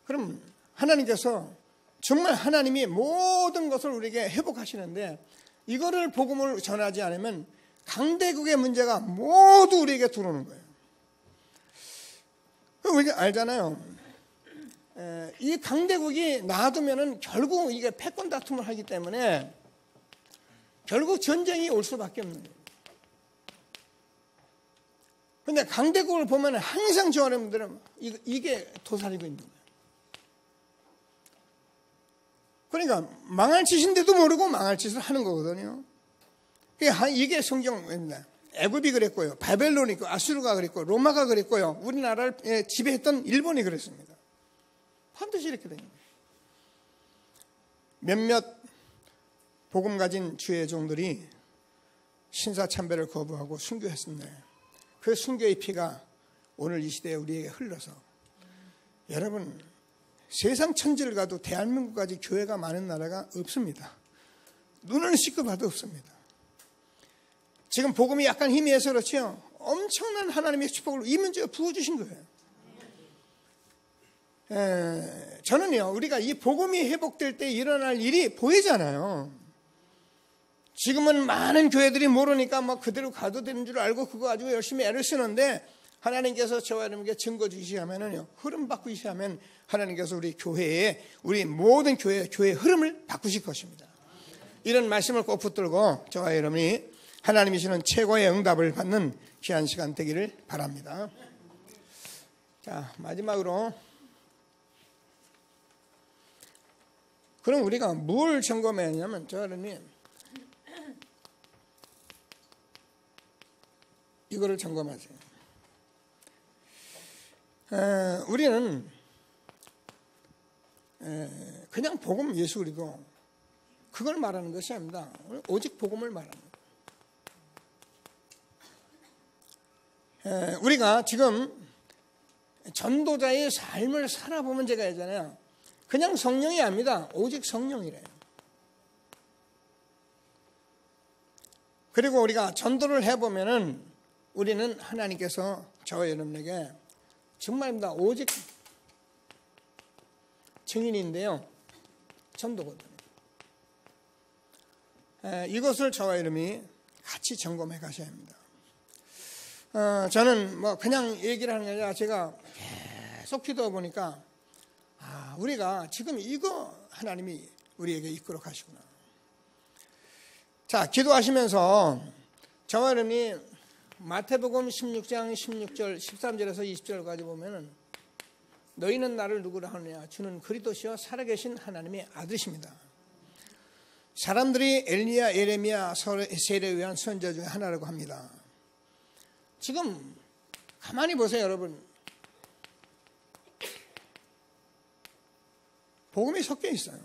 그럼 하나님께서 정말 하나님이 모든 것을 우리에게 회복하시는데 이거를 복음을 전하지 않으면 강대국의 문제가 모두 우리에게 들어오는 거예요. 우리가 알잖아요. 이 강대국이 놔두면은 결국 이게 패권 다툼을 하기 때문에 결국 전쟁이 올 수밖에 없는 거예요. 그런데 강대국을 보면 항상 저 여러분들은 이게 도사리고 있는 거예요. 그러니까 망할 짓인데도 모르고 망할 짓을 하는 거거든요. 이게 성경입니다. 애굽이 그랬고요. 바벨론이 있고 아수르가 그랬고 로마가 그랬고요. 우리나라를 지배했던 일본이 그랬습니다. 반드시 이렇게 됩니다. 몇몇 복음 가진 주의 종들이 신사참배를 거부하고 순교했습니다. 그 순교의 피가 오늘 이 시대에 우리에게 흘러서 여러분 세상 천지를 가도 대한민국까지 교회가 많은 나라가 없습니다. 눈을 씻고 봐도 없습니다. 지금 복음이 약간 희미해서 그렇죠. 엄청난 하나님의 축복을 이 문제가 부어주신 거예요. 저는요 우리가 이 복음이 회복될 때 일어날 일이 보이잖아요. 지금은 많은 교회들이 모르니까 막 그대로 가도 되는 줄 알고 그거 아주 열심히 애를 쓰는데 하나님께서 저와 여러분에게 증거 주시하면은요 흐름 바꾸시하면 하나님께서 우리 교회에 우리 모든 교회의 흐름을 바꾸실 것입니다. 이런 말씀을 꼭 붙들고 저와 여러분이 하나님이 주시는 최고의 응답을 받는 귀한 시간 되기를 바랍니다. 자, 마지막으로 그럼 우리가 뭘 점검해야 하냐면 저와 여러분이 이거를 점검하세요. 우리는 그냥 복음 예수 그리고 그걸 말하는 것이 아닙니다. 오직 복음을 말하는 거예요. 우리가 지금 전도자의 삶을 살아보면 제가 했잖아요. 그냥 성령이 아닙니다. 오직 성령이래요. 그리고 우리가 전도를 해보면은 우리는 하나님께서 저와 여러분에게 정말입니다. 오직 증인인데요. 전도거든요. 이것을 저와 여러분이 같이 점검해 가셔야 합니다. 저는 뭐 그냥 얘기를 하는 게 아니라 제가 계속 기도해 보니까 우리가 지금 이거 하나님이 우리에게 이끌어 가시구나. 자, 기도하시면서 저와 여러분이 마태복음 16장 16절 13절에서 20절까지 보면은 너희는 나를 누구라 하느냐 주는 그리스도시요 살아계신 하나님의 아들이십니다. 사람들이 엘리야, 예레미야 세례에 의한 선지자 중에 하나라고 합니다. 지금 가만히 보세요, 여러분. 복음이 섞여 있어요.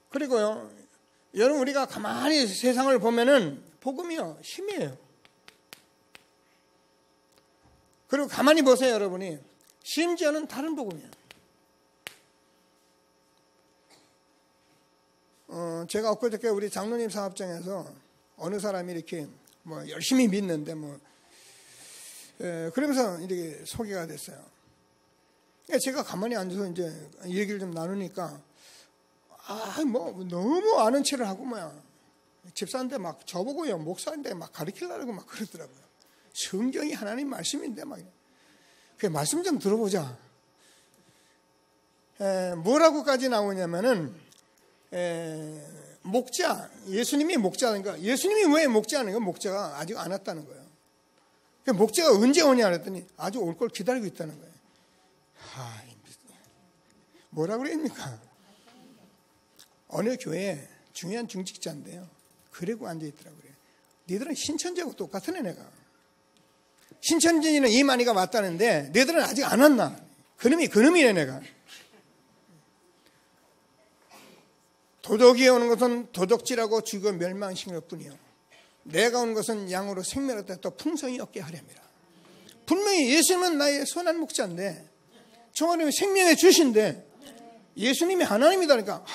그리고요, 여러분 우리가 가만히 세상을 보면은 복음이요 힘이에요. 그리고 가만히 보세요, 여러분이. 심지어는 다른 복음이에요. 제가 엊그저께 우리 장로님 사업장에서 어느 사람이 이렇게 뭐 열심히 믿는데 그러면서 이렇게 소개가 됐어요. 제가 가만히 앉아서 이제 얘기를 좀 나누니까 뭐 너무 아는 체를 하고 집사인데 막 저보고요 목사인데 막 가르치려고 막 그러더라고요. 성경이 하나님 말씀인데 막 그 말씀 좀 들어보자. 뭐라고까지 나오냐면은 목자, 예수님이 목자니까 예수님이 왜 목자는 건 목자가 아직 안 왔다는 거예요. 목재가 언제 오냐 그랬더니 아주 올 걸 기다리고 있다는 거예요. 뭐라 그랬습니까? 어느 교회에 중요한 중직자인데요. 그러고 앉아있더라고요. 너희들은 신천지하고 똑같은 애 내가. 신천지는 이만희가 왔다는데 너희들은 아직 안 왔나? 그놈이네 내가. 도적이 오는 것은 도적질하고 죽어 멸망시킬 뿐이요. 내가 온 것은 양으로 생명을 얻다 또 풍성히 얻게 하렵니다. 분명히 예수님은 나의 선한 목자인데 정말 생명의 주신데 예수님이 하나님이다니까.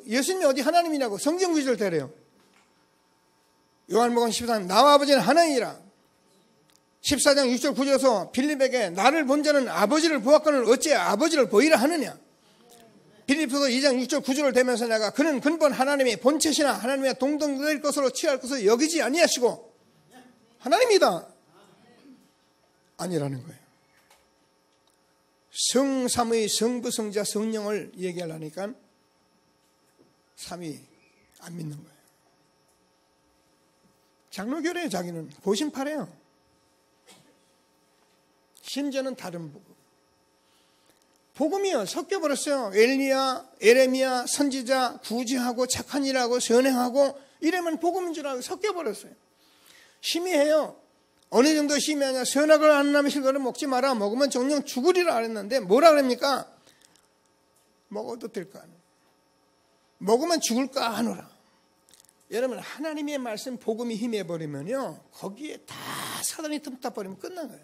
예수님이 어디 하나님이냐고 성경 구절을 대래요. 요한복음 14장 나와 아버지는 하나이니라. 14장 6절 9절에서 빌립에게 나를 본 자는 아버지를 보았거늘 어찌 아버지를 보이라 하느냐. 빌립보서 2장 6절 9절을 대면서 내가 그는 근본 하나님의 본체시나 하나님의 동등될 것으로 취할 것을 여기지 아니하시고 하나님이다 아니라는 거예요. 성삼의 성부 성자 성령을 얘기하려니까 삼위 안 믿는 거예요. 장로교례 자기는 고심파래요. 심지어는 다른 복음이요 섞여버렸어요. 엘리야, 에레미야, 선지자, 구제하고 착한 일하고 선행하고 이러면 복음인 줄 알고 섞여버렸어요. 심의해요. 어느 정도 심의하냐. 선악을 아는 남의 실과를 먹지 마라. 먹으면 정령 죽으리라 그랬는데 뭐라 그럽니까? 먹어도 될까? 먹으면 죽을까 하노라. 여러분 하나님의 말씀 복음이 힘해버리면요 거기에 다 사단이 틈타버리면 끝난 거예요.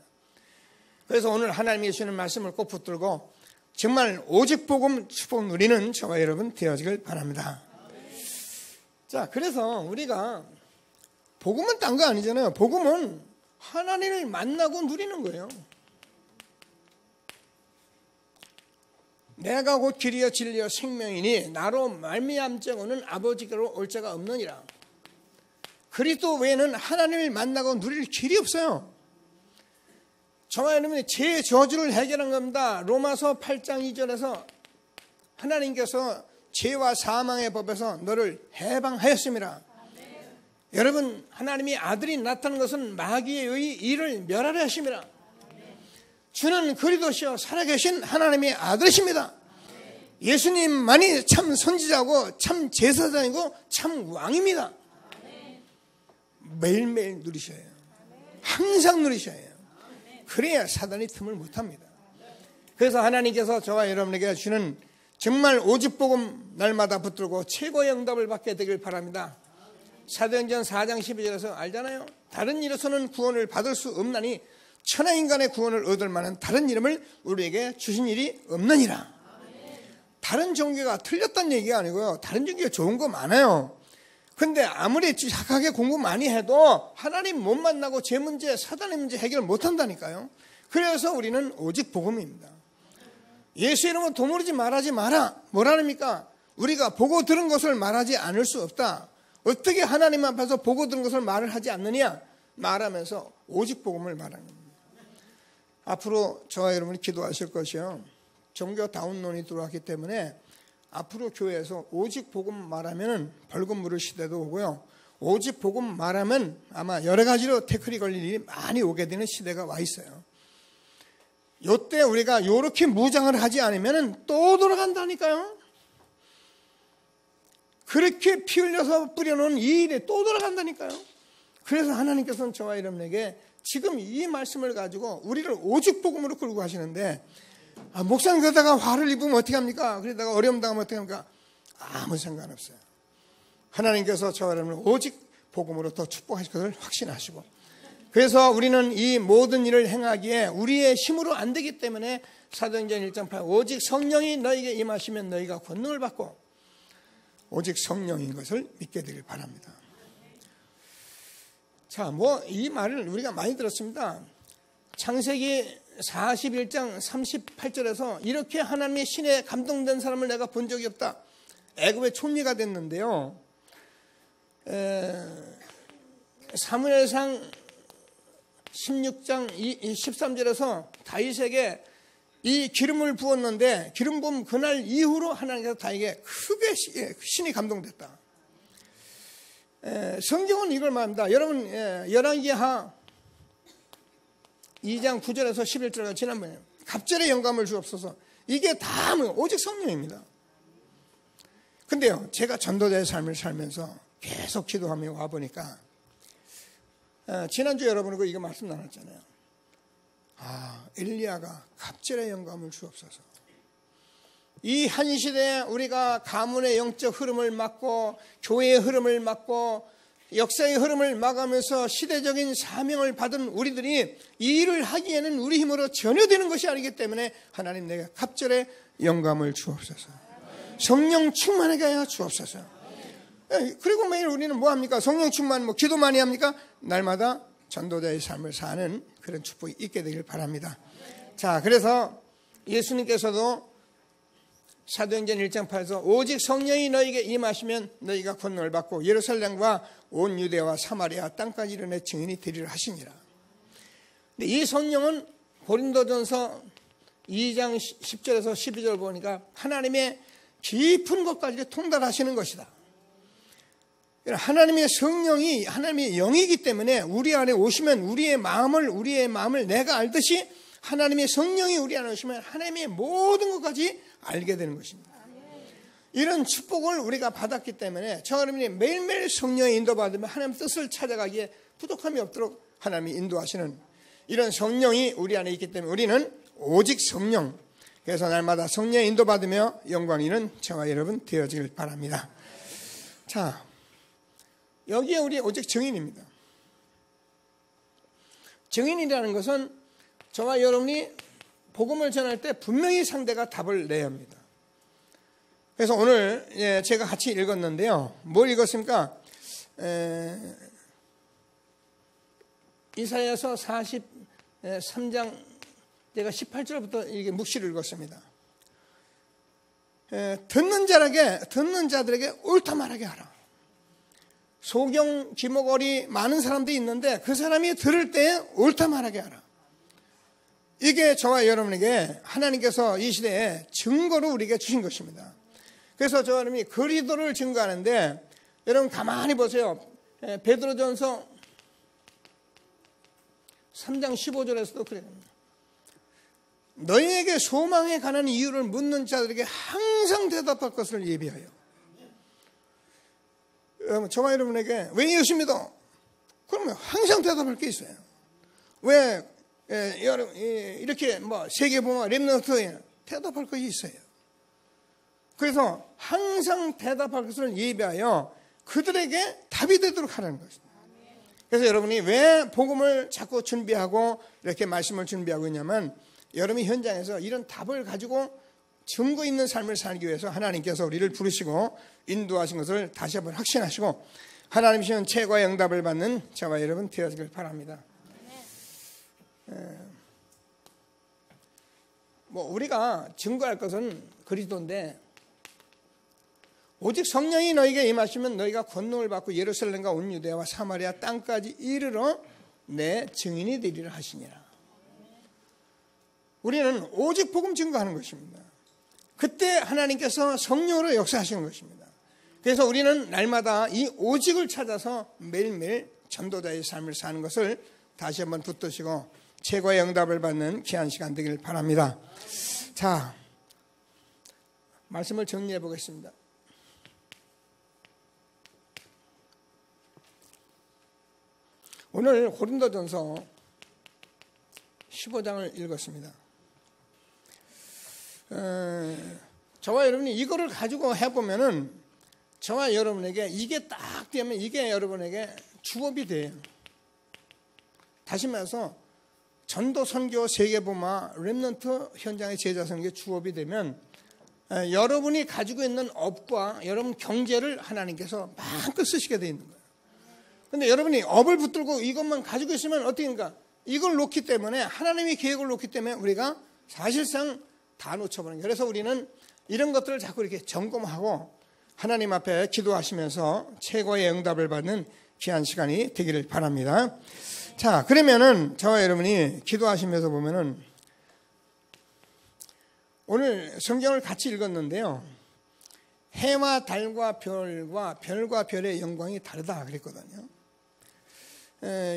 그래서 오늘 하나님이 주시는 말씀을 꼭 붙들고 정말 오직 복음 축복 누리는 저와 여러분 되어지길 바랍니다. 자, 그래서 우리가 복음은 딴 거 아니잖아요. 복음은 하나님을 만나고 누리는 거예요. 내가 곧 길이요 진리요 생명이니 나로 말미암자고는 아버지께로 올 자가 없느니라. 그리스도 외에는 하나님을 만나고 누릴 길이 없어요. 저와 여러분이 제 저주를 해결한 겁니다. 로마서 8장 2절에서 하나님께서 죄와 사망의 법에서 너를 해방하였습니다. 여러분 하나님이 아들이 나타난 것은 마귀의 일을 멸하려 하십니다. 주는 그리스도시요 살아계신 하나님의 아들이십니다. 예수님만이 참 선지자고 참 제사장이고 참 왕입니다. 매일매일 누리셔야 해요. 항상 누리셔야 해요. 그래야 사단이 틈을 못합니다. 그래서 하나님께서 저와 여러분에게 주는 정말 오직 복음 날마다 붙들고 최고의 응답을 받게 되길 바랍니다. 사도행전 4장 12절에서 알잖아요. 다른 일에서는 구원을 받을 수 없나니 천하인간의 구원을 얻을 만한 다른 이름을 우리에게 주신 일이 없느니라. 다른 종교가 틀렸다는 얘기가 아니고요. 다른 종교가 좋은 거 많아요. 근데 아무리 착하게 공부 많이 해도 하나님 못 만나고 제 문제, 사단의 문제 해결 못 한다니까요. 그래서 우리는 오직 복음입니다. 예수 이름으로 도무르지 말하지 마라. 뭐라닙니까? 우리가 보고 들은 것을 말하지 않을 수 없다. 어떻게 하나님 앞에서 보고 들은 것을 말을 하지 않느냐? 말하면서 오직 복음을 말하는 겁니다. 앞으로 저와 여러분이 기도하실 것이요. 종교 다운론이 들어왔기 때문에 앞으로 교회에서 오직 복음 말하면 벌금 물을 시대도 오고요. 오직 복음 말하면 아마 여러 가지로 태클이 걸릴 일이 많이 오게 되는 시대가 와 있어요. 이때 우리가 이렇게 무장을 하지 않으면 또 돌아간다니까요. 그렇게 피 흘려서 뿌려놓은 이 일에 또 돌아간다니까요. 그래서 하나님께서는 저와 여러분에게 지금 이 말씀을 가지고 우리를 오직 복음으로 끌고 가시는데 목사님 그러다가 화를 입으면 어떻게 합니까? 그러다가 어려움 당하면 어떻게 합니까? 아무 상관없어요. 하나님께서 저와 여러분을 오직 복음으로 더 축복하실 것을 확신하시고 그래서 우리는 이 모든 일을 행하기에 우리의 힘으로 안 되기 때문에 사도행전 1.8 오직 성령이 너에게 임하시면 너희가 권능을 받고 오직 성령인 것을 믿게 되길 바랍니다. 자, 이 말을 우리가 많이 들었습니다. 창세기 41장 38절에서 이렇게 하나님의 신에 감동된 사람을 내가 본 적이 없다. 애굽의 총리가 됐는데요. 사무엘상 16장 13절에서 다윗에게 이 기름을 부었는데 기름 부음 그날 이후로 하나님께서 다윗에게 크게 신이 감동됐다. 성경은 이걸 말합니다. 여러분 열왕기하 2장 9절에서 11절에 지난번에 갑절의 영감을 주옵소서. 이게 다 오직 성령입니다. 근데요, 제가 전도자의 삶을 살면서 계속 기도하며 와보니까 지난주 여러분하고 이거 말씀 나눴잖아요. 엘리야가 갑절의 영감을 주옵소서. 이 한 시대에 우리가 가문의 영적 흐름을 막고 교회의 흐름을 막고 역사의 흐름을 막으면서 시대적인 사명을 받은 우리들이 이 일을 하기에는 우리 힘으로 전혀 되는 것이 아니기 때문에 하나님 내게 갑절의 영감을 주옵소서. 성령 충만하게 하여 주옵소서. 그리고 매일 우리는 뭐 합니까? 성령 충만, 기도 많이 합니까? 날마다 전도자의 삶을 사는 그런 축복이 있게 되길 바랍니다. 자, 그래서 예수님께서도 사도행전 1장 8에서 오직 성령이 너희에게 임하시면 너희가 권능을 받고 예루살렘과 온 유대와 사마리아 땅까지 이르러 내 증인이 되리라 하시니라. 근데 이 성령은 고린도전서 2장 10절에서 12절 보니까 하나님의 깊은 것까지 통달하시는 것이다. 하나님의 성령이 하나님의 영이기 때문에 우리 안에 오시면 우리의 마음을 내가 알듯이 하나님의 성령이 우리 안에 오시면 하나님의 모든 것까지 알게 되는 것입니다. 이런 축복을 우리가 받았기 때문에 저 여러분이 매일매일 성령의 인도받으면 하나님의 뜻을 찾아가기에 부족함이 없도록 하나님이 인도하시는 이런 성령이 우리 안에 있기 때문에 우리는 오직 성령, 그래서 날마다 성령의 인도받으며 영광 있는 저와 여러분 되어지길 바랍니다. 자, 여기에 우리 오직 증인입니다. 증인이라는 것은 저와 여러분이 복음을 전할 때 분명히 상대가 답을 내야 합니다. 그래서 오늘 제가 같이 읽었는데요. 뭘 읽었습니까? 이사야서 43장 제가 18절부터 이게 묵시를 읽었습니다. 듣는 자들에게 옳다 말하게 하라. 소경, 귀머거리 많은 사람들이 있는데 그 사람이 들을 때 옳다 말하게 하라. 이게 저와 여러분에게 하나님께서 이 시대에 증거로 우리에게 주신 것입니다. 그래서 저 여러분이 그리스도를 증거하는데 여러분 가만히 보세요. 베드로전서 3장 15절에서도 그래요. 너희에게 소망에 관한 이유를 묻는 자들에게 항상 대답할 것을 예비하여. 저와 여러분에게 왜 예수입니다? 그러면 항상 대답할 게 있어요. 왜 이렇게 세계보마 렘넌트에 대답할 것이 있어요. 그래서 항상 대답할 것을 예비하여 그들에게 답이 되도록 하라는 것입니다. 그래서 여러분이 왜 복음을 자꾸 준비하고 이렇게 말씀을 준비하고 있냐면 여러분이 현장에서 이런 답을 가지고 증거 있는 삶을 살기 위해서 하나님께서 우리를 부르시고 인도하신 것을 다시 한번 확신하시고 하나님 시는 최고의 응답을 받는 저와 여러분 되어지길 바랍니다. 우리가 증거할 것은 그리스도인데 오직 성령이 너희에게 임하시면 너희가 권능을 받고 예루살렘과 온 유대와 사마리아 땅까지 이르러 내 증인이 되리라 하시니라. 우리는 오직 복음 증거하는 것입니다. 그때 하나님께서 성령으로 역사하시는 것입니다. 그래서 우리는 날마다 이 오직을 찾아서 매일매일 전도자의 삶을 사는 것을 다시 한번 붙드시고 최고의 응답을 받는 귀한 시간 되길 바랍니다. 자, 말씀을 정리해 보겠습니다. 오늘 고린도전서 15장을 읽었습니다. 저와 여러분이 이거를 가지고 해보면은 저와 여러분에게 이게 딱 되면 이게 여러분에게 주업이 돼요. 다시 말해서 전도 선교 세계보마 렘넌트 현장의 제자 선교 주업이 되면 여러분이 가지고 있는 업과 여러분 경제를 하나님께서 마음껏 쓰시게 되어 있는 거예요. 그런데 여러분이 업을 붙들고 이것만 가지고 있으면 어떻습니까? 이걸 놓기 때문에 하나님의 계획을 놓기 때문에 우리가 사실상 다 놓쳐버린 거예요. 그래서 우리는 이런 것들을 자꾸 이렇게 점검하고 하나님 앞에 기도하시면서 최고의 응답을 받는 귀한 시간이 되기를 바랍니다. 자, 그러면은 저와 여러분이 기도하시면서 보면은 오늘 성경을 같이 읽었는데요. 해와 달과 별과 별의 영광이 다르다 그랬거든요.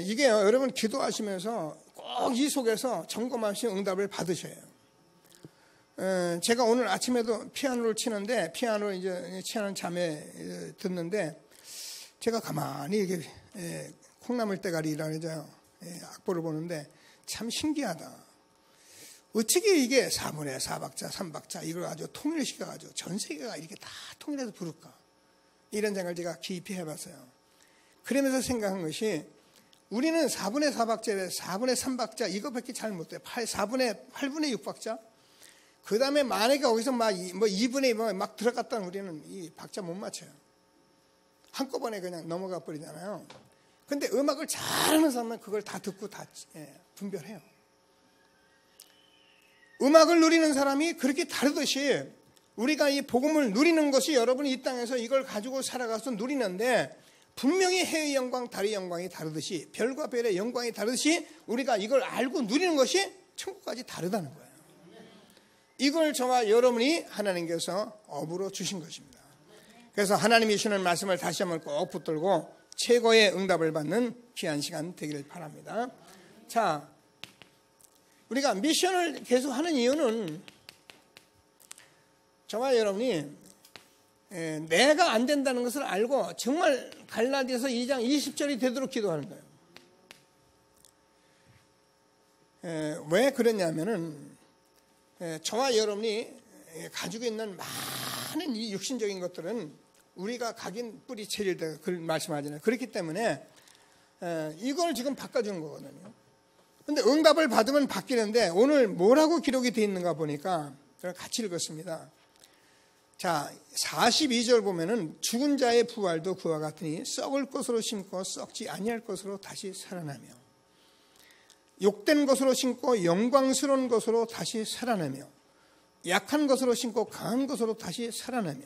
이게 여러분 기도하시면서 꼭 꼭 이 속에서 점검하신 응답을 받으셔야 해요. 제가 오늘 아침에도 피아노를 치는데 피아노를 이제 치는 잠에 듣는데 제가 가만히 이렇게 콩나물 대가리라 그러죠. 악보를 보는데 참 신기하다. 어떻게 이게 4분의 4박자, 3박자 이걸 가지고 통일시켜가지고 전 세계가 이렇게 다 통일해서 부를까? 이런 생각을 제가 깊이 해봤어요. 그러면서 생각한 것이 우리는 4분의 4박자에 4분의 3박자 이거밖에 잘 못해요. 8분의 6박자. 그 다음에 만약에 거기서 막 2분의 2 막 들어갔다면 우리는 이 박자 못 맞춰요. 한꺼번에 그냥 넘어가 버리잖아요. 근데 음악을 잘하는 사람은 그걸 다 듣고 다 분별해요. 음악을 누리는 사람이 그렇게 다르듯이 우리가 이 복음을 누리는 것이 여러분이 이 땅에서 이걸 가지고 살아가서 누리는데 분명히 해의 영광, 달의 영광이 다르듯이 별과 별의 영광이 다르듯이 우리가 이걸 알고 누리는 것이 천국까지 다르다는 거예요. 이걸 저와 여러분이 하나님께서 업으로 주신 것입니다. 그래서 하나님이 주시는 말씀을 다시 한번 꼭 붙들고 최고의 응답을 받는 귀한 시간 되기를 바랍니다. 자, 우리가 미션을 계속 하는 이유는 저와 여러분이 내가 안 된다는 것을 알고 정말 갈라디아서 2장 20절이 되도록 기도하는 거예요. 왜 그러냐면은 저와 여러분이 가지고 있는 많은 이 육신적인 것들은 우리가 각인 뿌리 체질다 그 말씀하잖아요. 그렇기 때문에 이걸 지금 바꿔주는 거거든요. 근데 응답을 받으면 바뀌는데 오늘 뭐라고 기록이 되어 있는가 보니까 같이 읽었습니다. 자, 42절 보면은 죽은 자의 부활도 그와 같으니 썩을 것으로 심고 썩지 아니할 것으로 다시 살아나며 욕된 것으로 심고 영광스러운 것으로 다시 살아나며 약한 것으로 심고 강한 것으로 다시 살아나며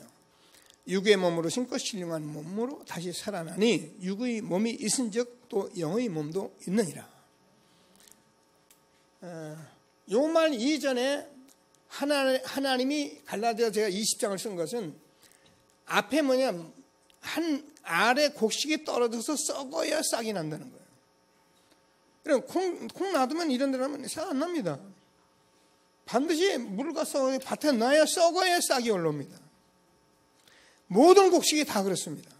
육의 몸으로 심고 신령한 몸으로 다시 살아나니 육의 몸이 있은즉 또 영의 몸도 있느니라. 요 말 이전에 하나님이 갈라디아 제가 20장을 쓴 것은 앞에 뭐냐 한 알에 곡식이 떨어져서 썩어야 싹이 난다는 거예요. 그럼 콩 놔두면 이런 데로 하면 싹 안 납니다. 반드시 물을 가서 밭에 놔야 썩어야 싹이 올라옵니다. 모든 곡식이 다 그렇습니다.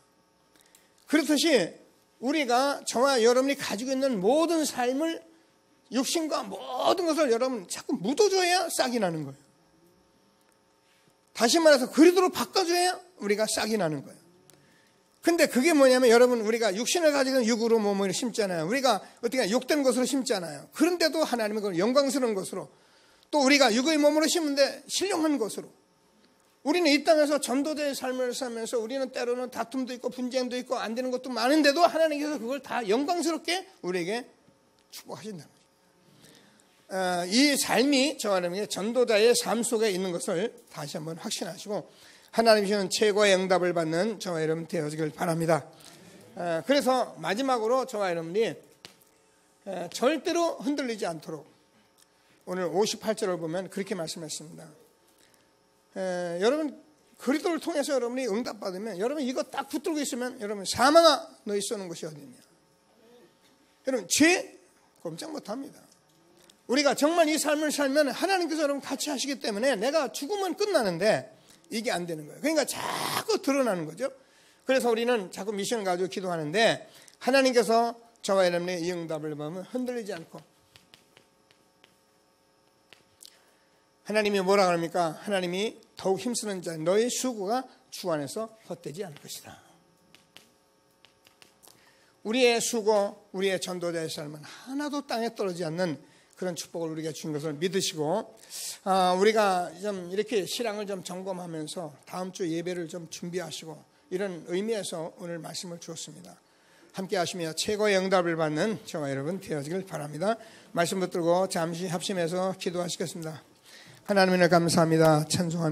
그렇듯이 우리가 저와 여러분이 가지고 있는 모든 삶을 육신과 모든 것을 여러분 자꾸 묻어줘야 싹이 나는 거예요. 다시 말해서 그리도로 바꿔줘야 우리가 싹이 나는 거예요. 근데 그게 뭐냐면 여러분 우리가 육신을 가지고 육으로 몸을 심잖아요. 우리가 어떻게 욕된 것으로 심잖아요. 그런데도 하나님은 그걸 영광스러운 것으로 또 우리가 육의 몸으로 심는데 신령한 것으로 우리는 이 땅에서 전도자의 삶을 살면서 우리는 때로는 다툼도 있고 분쟁도 있고 안 되는 것도 많은데도 하나님께서 그걸 다 영광스럽게 우리에게 축복하신다는 거죠. 이 삶이 저와 여러분의 전도자의 삶 속에 있는 것을 다시 한번 확신하시고 하나님이 주시는 최고의 응답을 받는 저와 여러분 되어지길 바랍니다. 그래서 마지막으로 저와 여러분이 절대로 흔들리지 않도록 오늘 58절을 보면 그렇게 말씀했습니다. 여러분 그리스도를 통해서 여러분이 응답받으면 여러분 이거 딱 붙들고 있으면 여러분 사망아 너희 쏘는 곳이 어디냐. 여러분 죄 꼼짝 못합니다. 우리가 정말 이 삶을 살면 하나님께서 여러분 같이 하시기 때문에 내가 죽으면 끝나는데 이게 안 되는 거예요. 그러니까 자꾸 드러나는 거죠. 그래서 우리는 자꾸 미션을 가지고 기도하는데 하나님께서 저와 여러분의 이 응답을 보면 흔들리지 않고 하나님이 뭐라 그럽니까? 하나님이 더욱 힘쓰는 자 너의 수고가 주 안에서 헛되지 않을 것이다. 우리의 수고, 우리의 전도자의 삶은 하나도 땅에 떨어지지 않는 그런 축복을 우리가 준 것을 믿으시고 우리가 좀 이렇게 신앙을 좀 점검하면서 다음 주 예배를 좀 준비하시고 이런 의미에서 오늘 말씀을 주었습니다. 함께 하시며 최고의 응답을 받는 저와 여러분 되어지길 바랍니다. 말씀 붙들고 잠시 합심해서 기도하시겠습니다. 하나님을 감사합니다. 찬송합니다.